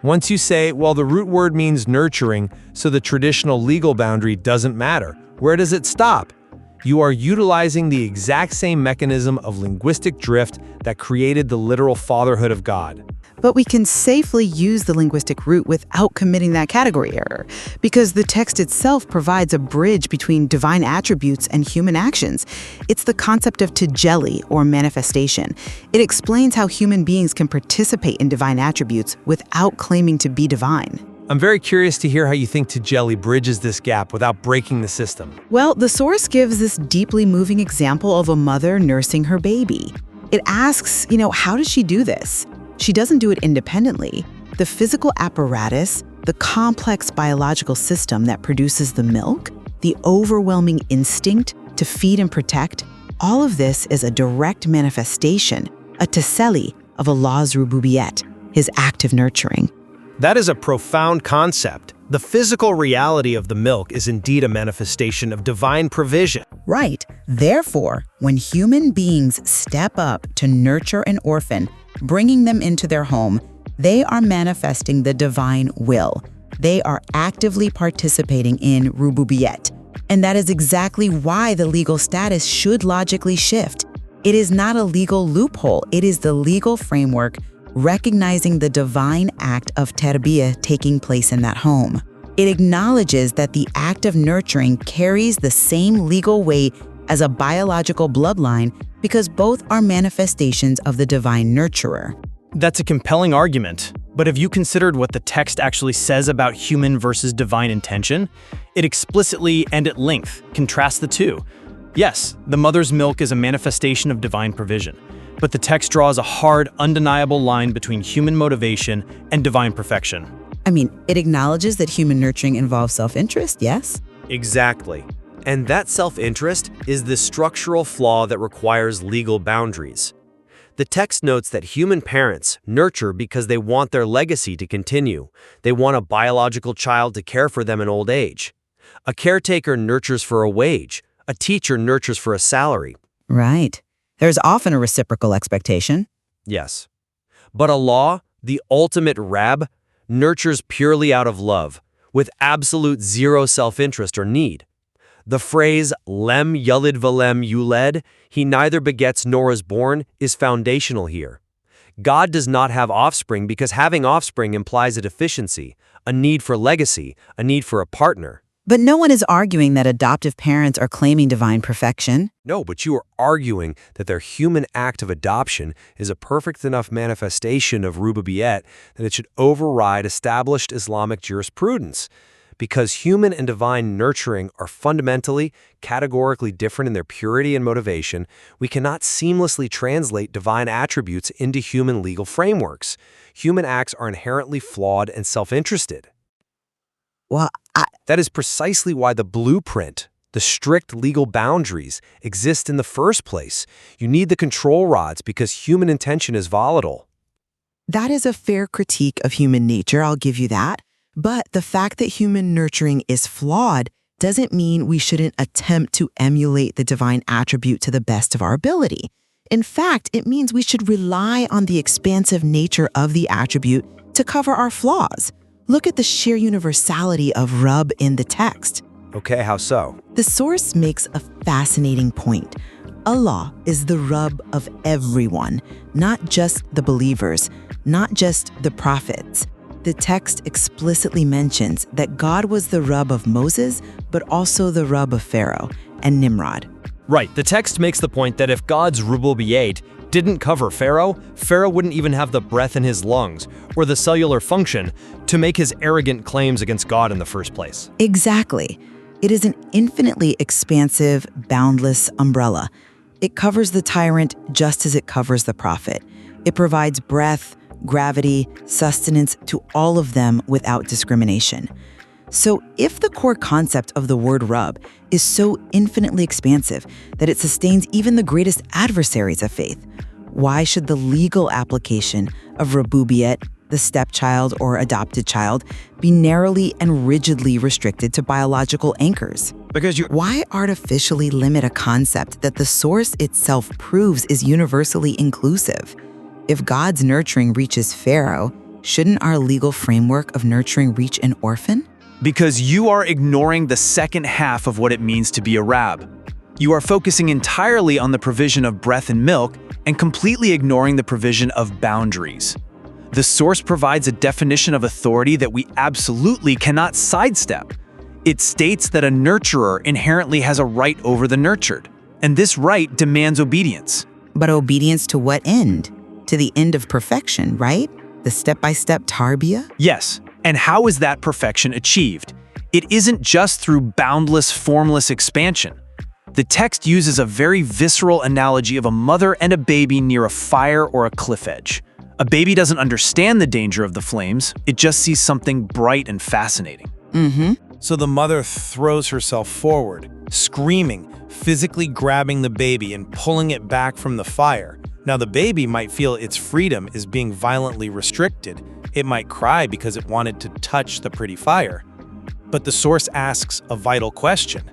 Once you say, well, the root word means nurturing, so the traditional legal boundary doesn't matter, where does it stop? You are utilizing the exact same mechanism of linguistic drift that created the literal fatherhood of God. But we can safely use the linguistic root without committing that category error, because the text itself provides a bridge between divine attributes and human actions. It's the concept of tajelli, or manifestation. It explains how human beings can participate in divine attributes without claiming to be divine. I'm very curious to hear how you think tajelli bridges this gap without breaking the system. Well, the source gives this deeply moving example of a mother nursing her baby. It asks, how does she do this? She doesn't do it independently. The physical apparatus, the complex biological system that produces the milk, the overwhelming instinct to feed and protect, all of this is a direct manifestation, a taselli of Allah's rububiyet, his act of nurturing. That is a profound concept. The physical reality of the milk is indeed a manifestation of divine provision. Right. Therefore, when human beings step up to nurture an orphan, bringing them into their home, they are manifesting the divine will. They are actively participating in rububiyet. And that is exactly why the legal status should logically shift. It is not a legal loophole. It is the legal framework recognizing the divine act of terbiye taking place in that home. It acknowledges that the act of nurturing carries the same legal weight as a biological bloodline because both are manifestations of the divine nurturer. That's a compelling argument, but have you considered what the text actually says about human versus divine intention? It explicitly and at length contrasts the two. Yes, the mother's milk is a manifestation of divine provision, but the text draws a hard, undeniable line between human motivation and divine perfection. It acknowledges that human nurturing involves self-interest, yes? Exactly. And that self-interest is the structural flaw that requires legal boundaries. The text notes that human parents nurture because they want their legacy to continue. They want a biological child to care for them in old age. A caretaker nurtures for a wage. A teacher nurtures for a salary. Right. There's often a reciprocal expectation. Yes. But Allah, the ultimate Rab, nurtures purely out of love, with absolute zero self-interest or need. The phrase, lem yalid velem yuled, he neither begets nor is born, is foundational here. God does not have offspring because having offspring implies a deficiency, a need for legacy, a need for a partner. But no one is arguing that adoptive parents are claiming divine perfection. No, but you are arguing that their human act of adoption is a perfect enough manifestation of rububiyet that it should override established Islamic jurisprudence. Because human and divine nurturing are fundamentally, categorically different in their purity and motivation, we cannot seamlessly translate divine attributes into human legal frameworks. Human acts are inherently flawed and self-interested. Well, That is precisely why the blueprint, the strict legal boundaries, exist in the first place. You need the control rods because human intention is volatile. That is a fair critique of human nature, I'll give you that. But the fact that human nurturing is flawed doesn't mean we shouldn't attempt to emulate the divine attribute to the best of our ability. In fact, it means we should rely on the expansive nature of the attribute to cover our flaws. Look at the sheer universality of Rub in the text. Okay, how so? The source makes a fascinating point. Allah is the Rub of everyone, not just the believers, not just the prophets. The text explicitly mentions that God was the Rub of Moses, but also the Rub of Pharaoh and Nimrod. Right, the text makes the point that if God's rububiyet didn't cover Pharaoh, Pharaoh wouldn't even have the breath in his lungs or the cellular function to make his arrogant claims against God in the first place. Exactly. It is an infinitely expansive, boundless umbrella. It covers the tyrant just as it covers the prophet. It provides breath, gravity, sustenance to all of them without discrimination. So if the core concept of the word rub is so infinitely expansive that it sustains even the greatest adversaries of faith, why should the legal application of rububiyet, the stepchild or adopted child, be narrowly and rigidly restricted to biological anchors? Why artificially limit a concept that the source itself proves is universally inclusive? If God's nurturing reaches Pharaoh, shouldn't our legal framework of nurturing reach an orphan? Because you are ignoring the second half of what it means to be a Rab. You are focusing entirely on the provision of breath and milk and completely ignoring the provision of boundaries. The source provides a definition of authority that we absolutely cannot sidestep. It states that a nurturer inherently has a right over the nurtured, and this right demands obedience. But obedience to what end? To the end of perfection, right? The step-by-step Terbiye? Yes, and how is that perfection achieved? It isn't just through boundless, formless expansion. The text uses a very visceral analogy of a mother and a baby near a fire or a cliff edge. A baby doesn't understand the danger of the flames, it just sees something bright and fascinating. So the mother throws herself forward, screaming, physically grabbing the baby and pulling it back from the fire. Now the baby might feel its freedom is being violently restricted. It might cry because it wanted to touch the pretty fire. But the source asks a vital question.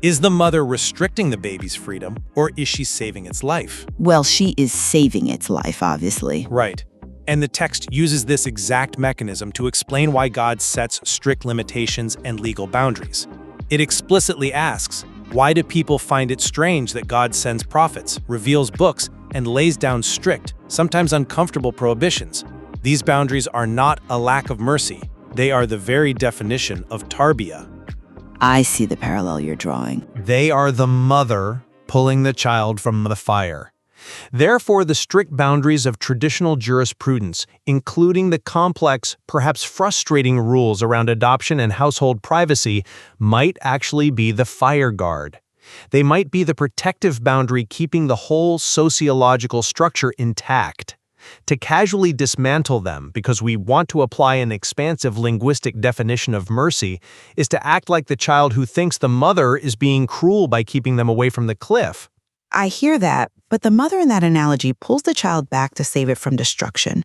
Is the mother restricting the baby's freedom, or is she saving its life? Well, she is saving its life, obviously. Right. And the text uses this exact mechanism to explain why God sets strict limitations and legal boundaries. It explicitly asks, why do people find it strange that God sends prophets, reveals books, and lays down strict, sometimes uncomfortable prohibitions? These boundaries are not a lack of mercy. They are the very definition of Terbiye. I see the parallel you're drawing. They are the mother pulling the child from the fire. Therefore, the strict boundaries of traditional jurisprudence, including the complex, perhaps frustrating rules around adoption and household privacy, might actually be the fire guard. They might be the protective boundary keeping the whole sociological structure intact. To casually dismantle them because we want to apply an expansive linguistic definition of mercy is to act like the child who thinks the mother is being cruel by keeping them away from the cliff. I hear that, but the mother in that analogy pulls the child back to save it from destruction.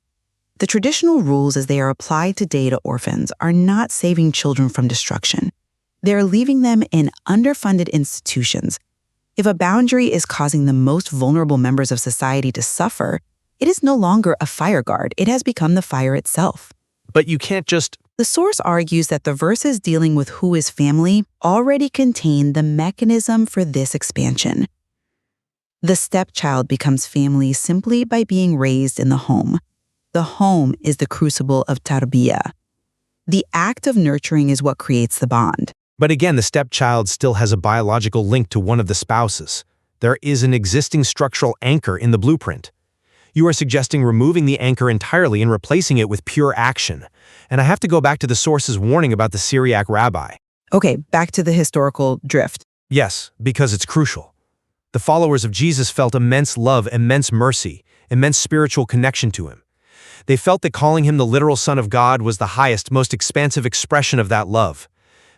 The traditional rules as they are applied today to orphans are not saving children from destruction. They are leaving them in underfunded institutions. If a boundary is causing the most vulnerable members of society to suffer, it is no longer a fire guard. It has become the fire itself. But you can't just... The source argues that the verses dealing with who is family already contain the mechanism for this expansion. The stepchild becomes family simply by being raised in the home. The home is the crucible of Terbiye. The act of nurturing is what creates the bond. But again, the stepchild still has a biological link to one of the spouses. There is an existing structural anchor in the blueprint. You are suggesting removing the anchor entirely and replacing it with pure action. And I have to go back to the source's warning about the Syriac rabbi. Okay, back to the historical drift. Yes, because it's crucial. The followers of Jesus felt immense love, immense mercy, immense spiritual connection to him. They felt that calling him the literal Son of God was the highest, most expansive expression of that love.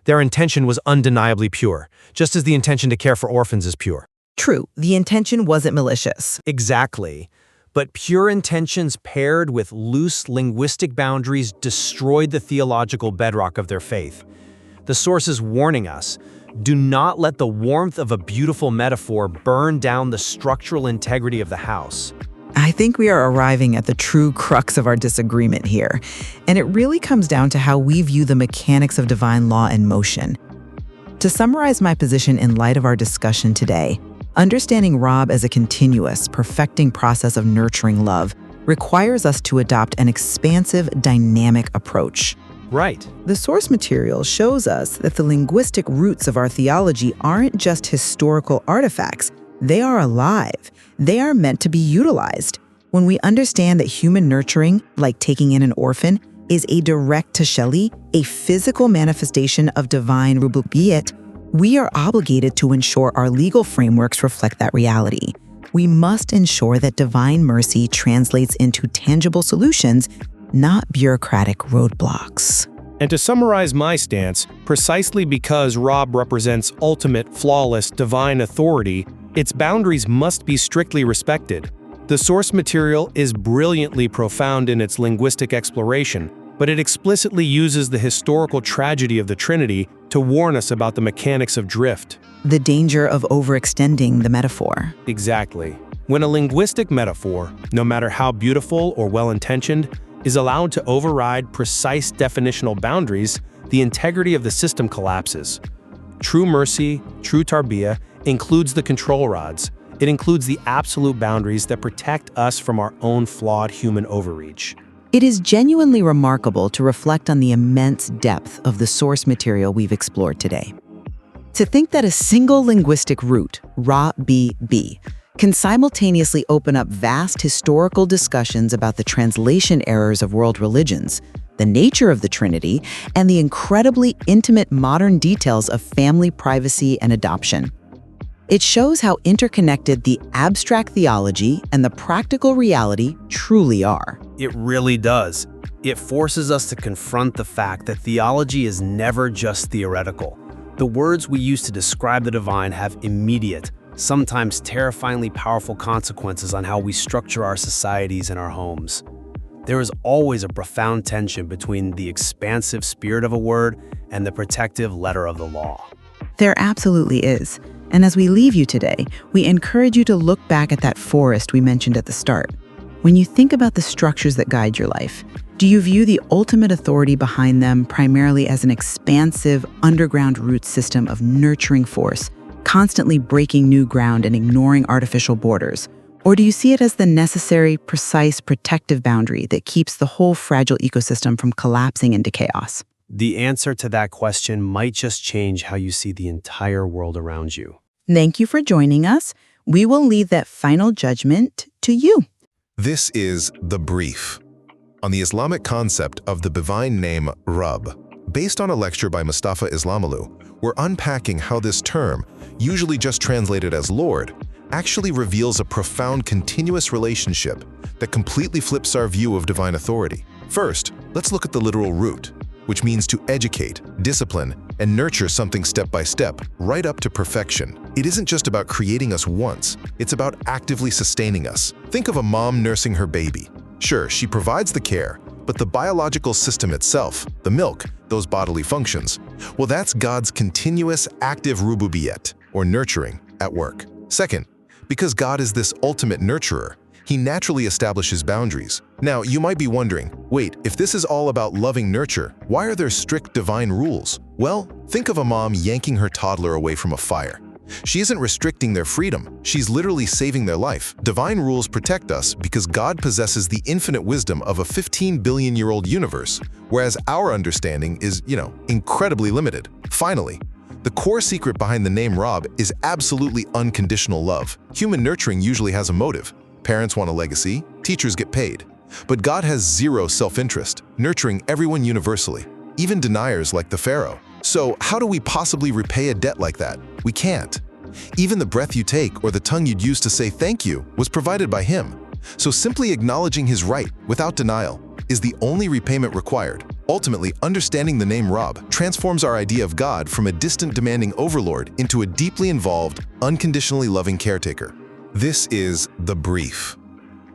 Their intention was undeniably pure, just as the intention to care for orphans is pure. True, the intention wasn't malicious. Exactly. But pure intentions paired with loose linguistic boundaries destroyed the theological bedrock of their faith. The source is warning us, do not let the warmth of a beautiful metaphor burn down the structural integrity of the house. I think we are arriving at the true crux of our disagreement here, and it really comes down to how we view the mechanics of divine law and motion. To summarize my position in light of our discussion today, understanding Rob as a continuous, perfecting process of nurturing love requires us to adopt an expansive, dynamic approach. Right. The source material shows us that the linguistic roots of our theology aren't just historical artifacts. They are alive. They are meant to be utilized. When we understand that human nurturing, like taking in an orphan, is a direct tasheli, a physical manifestation of divine rububiyat, we are obligated to ensure our legal frameworks reflect that reality. We must ensure that divine mercy translates into tangible solutions, not bureaucratic roadblocks. And to summarize my stance, precisely because Rob represents ultimate, flawless, divine authority, its boundaries must be strictly respected. The source material is brilliantly profound in its linguistic exploration, but it explicitly uses the historical tragedy of the Trinity to warn us about the mechanics of drift. The danger of overextending the metaphor. Exactly. When a linguistic metaphor, no matter how beautiful or well-intentioned, is allowed to override precise definitional boundaries, the integrity of the system collapses. True mercy, true Terbiye, includes the control rods. It includes the absolute boundaries that protect us from our own flawed human overreach. It is genuinely remarkable to reflect on the immense depth of the source material we've explored today. To think that a single linguistic root, Ra-B-B, can simultaneously open up vast historical discussions about the translation errors of world religions, the nature of the Trinity, and the incredibly intimate modern details of family privacy and adoption. It shows how interconnected the abstract theology and the practical reality truly are. It really does. It forces us to confront the fact that theology is never just theoretical. The words we use to describe the divine have immediate, sometimes terrifyingly powerful consequences on how we structure our societies and our homes. There is always a profound tension between the expansive spirit of a word and the protective letter of the law. There absolutely is. And as we leave you today, we encourage you to look back at that forest we mentioned at the start. When you think about the structures that guide your life, do you view the ultimate authority behind them primarily as an expansive, underground root system of nurturing force, constantly breaking new ground and ignoring artificial borders? Or do you see it as the necessary, precise, protective boundary that keeps the whole fragile ecosystem from collapsing into chaos? The answer to that question might just change how you see the entire world around you. Thank you for joining us. We will leave that final judgment to you. This is The Brief on the Islamic concept of the divine name Rabb. Based on a lecture by Mustafa İslamoğlu, we're unpacking how this term, usually just translated as Lord, actually reveals a profound continuous relationship that completely flips our view of divine authority. First, let's look at the literal root, which means to educate, discipline, and nurture something step by step, right up to perfection. It isn't just about creating us once, it's about actively sustaining us. Think of a mom nursing her baby. Sure, she provides the care, but the biological system itself, the milk, those bodily functions, well, that's God's continuous active rububiyet, or nurturing, at work. Second, because God is this ultimate nurturer, He naturally establishes boundaries. Now, you might be wondering, wait, if this is all about loving nurture, why are there strict divine rules? Well, think of a mom yanking her toddler away from a fire. She isn't restricting their freedom, she's literally saving their life. Divine rules protect us because God possesses the infinite wisdom of a 15-billion-year-old universe, whereas our understanding is, incredibly limited. Finally, the core secret behind the name Rabb is absolutely unconditional love. Human nurturing usually has a motive. Parents want a legacy, teachers get paid. But God has zero self-interest, nurturing everyone universally, even deniers like the Pharaoh. So how do we possibly repay a debt like that? We can't. Even the breath you take or the tongue you'd use to say thank you was provided by Him. So simply acknowledging His right, without denial, is the only repayment required. Ultimately, understanding the name Rabb transforms our idea of God from a distant demanding overlord into a deeply involved, unconditionally loving caretaker. This is The Brief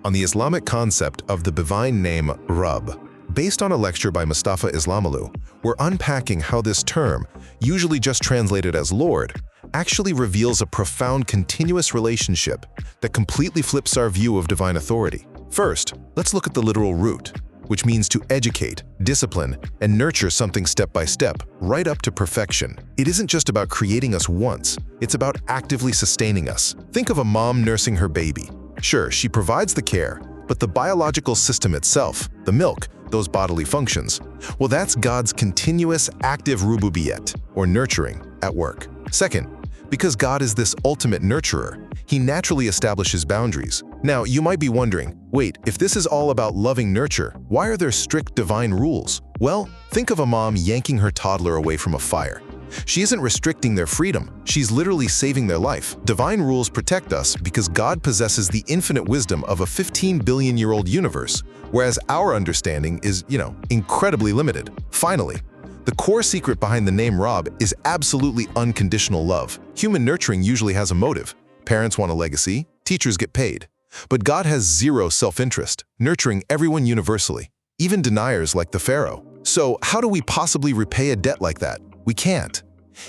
on the Islamic concept of the divine name Rabb. Based on a lecture by Mustafa İslamoğlu, we're unpacking how this term, usually just translated as Lord, actually reveals a profound continuous relationship that completely flips our view of divine authority. First, let's look at the literal root, which means to educate, discipline, and nurture something step by step, right up to perfection. It isn't just about creating us once, it's about actively sustaining us. Think of a mom nursing her baby. Sure, she provides the care, but the biological system itself, the milk, those bodily functions, well, that's God's continuous active rububiyet, or nurturing, at work. Second, because God is this ultimate nurturer, He naturally establishes boundaries. Now, you might be wondering, wait, if this is all about loving nurture, why are there strict divine rules? Well, think of a mom yanking her toddler away from a fire. She isn't restricting their freedom, she's literally saving their life. Divine rules protect us because God possesses the infinite wisdom of a 15-billion-year-old universe, whereas our understanding is, incredibly limited. Finally, the core secret behind the name Rabb is absolutely unconditional love. Human nurturing usually has a motive. Parents want a legacy, teachers get paid. But God has zero self-interest, nurturing everyone universally, even deniers like the Pharaoh. So how do we possibly repay a debt like that? We can't.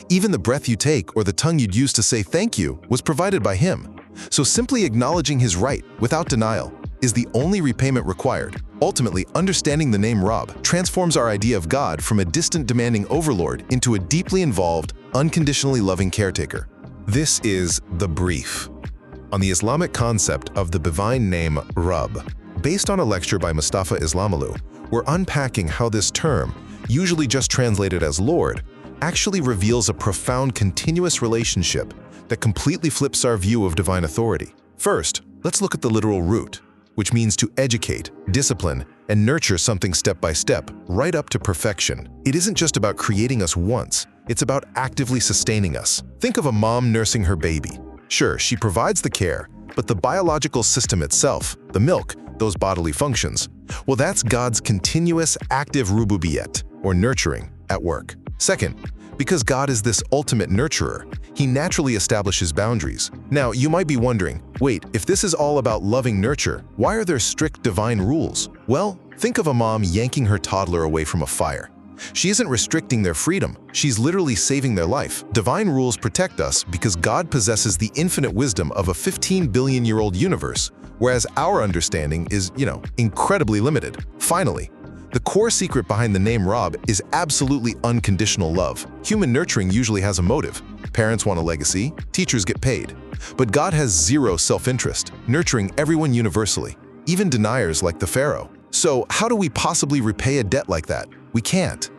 Even the breath you take or the tongue you'd use to say thank you was provided by Him. So simply acknowledging His right, without denial, is the only repayment required. Ultimately, understanding the name Rabb transforms our idea of God from a distant demanding overlord into a deeply involved, unconditionally loving caretaker. This is The Brief on the Islamic concept of the divine name Rabb. based on a lecture by Mustafa İslamoğlu, we're unpacking how this term, usually just translated as Lord, actually reveals a profound continuous relationship that completely flips our view of divine authority. First, let's look at the literal root, which means to educate, discipline, and nurture something step by step, right up to perfection. It isn't just about creating us once, it's about actively sustaining us. Think of a mom nursing her baby. Sure, she provides the care, but the biological system itself, the milk, those bodily functions, well, that's God's continuous active rububiyet, or nurturing, at work. Second, because God is this ultimate nurturer, he naturally establishes boundaries. Now, you might be wondering, wait, if this is all about loving nurture, why are there strict divine rules? Well, think of a mom yanking her toddler away from a fire. She isn't restricting their freedom, she's literally saving their life. Divine rules protect us because God possesses the infinite wisdom of a 15-billion-year-old universe, whereas our understanding is, incredibly limited. Finally, the core secret behind the name Rab is absolutely unconditional love. Human nurturing usually has a motive. Parents want a legacy, teachers get paid. But God has zero self-interest, nurturing everyone universally, even deniers like the Pharaoh. So how do we possibly repay a debt like that? We can't.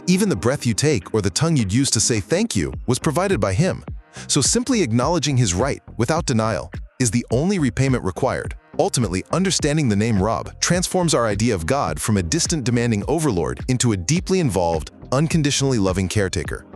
Even the breath you take or the tongue you'd use to say thank you was provided by him. So simply acknowledging his right, without denial, is the only repayment required. Ultimately, understanding the name Rab transforms our idea of God from a distant demanding overlord into a deeply involved, unconditionally loving caretaker.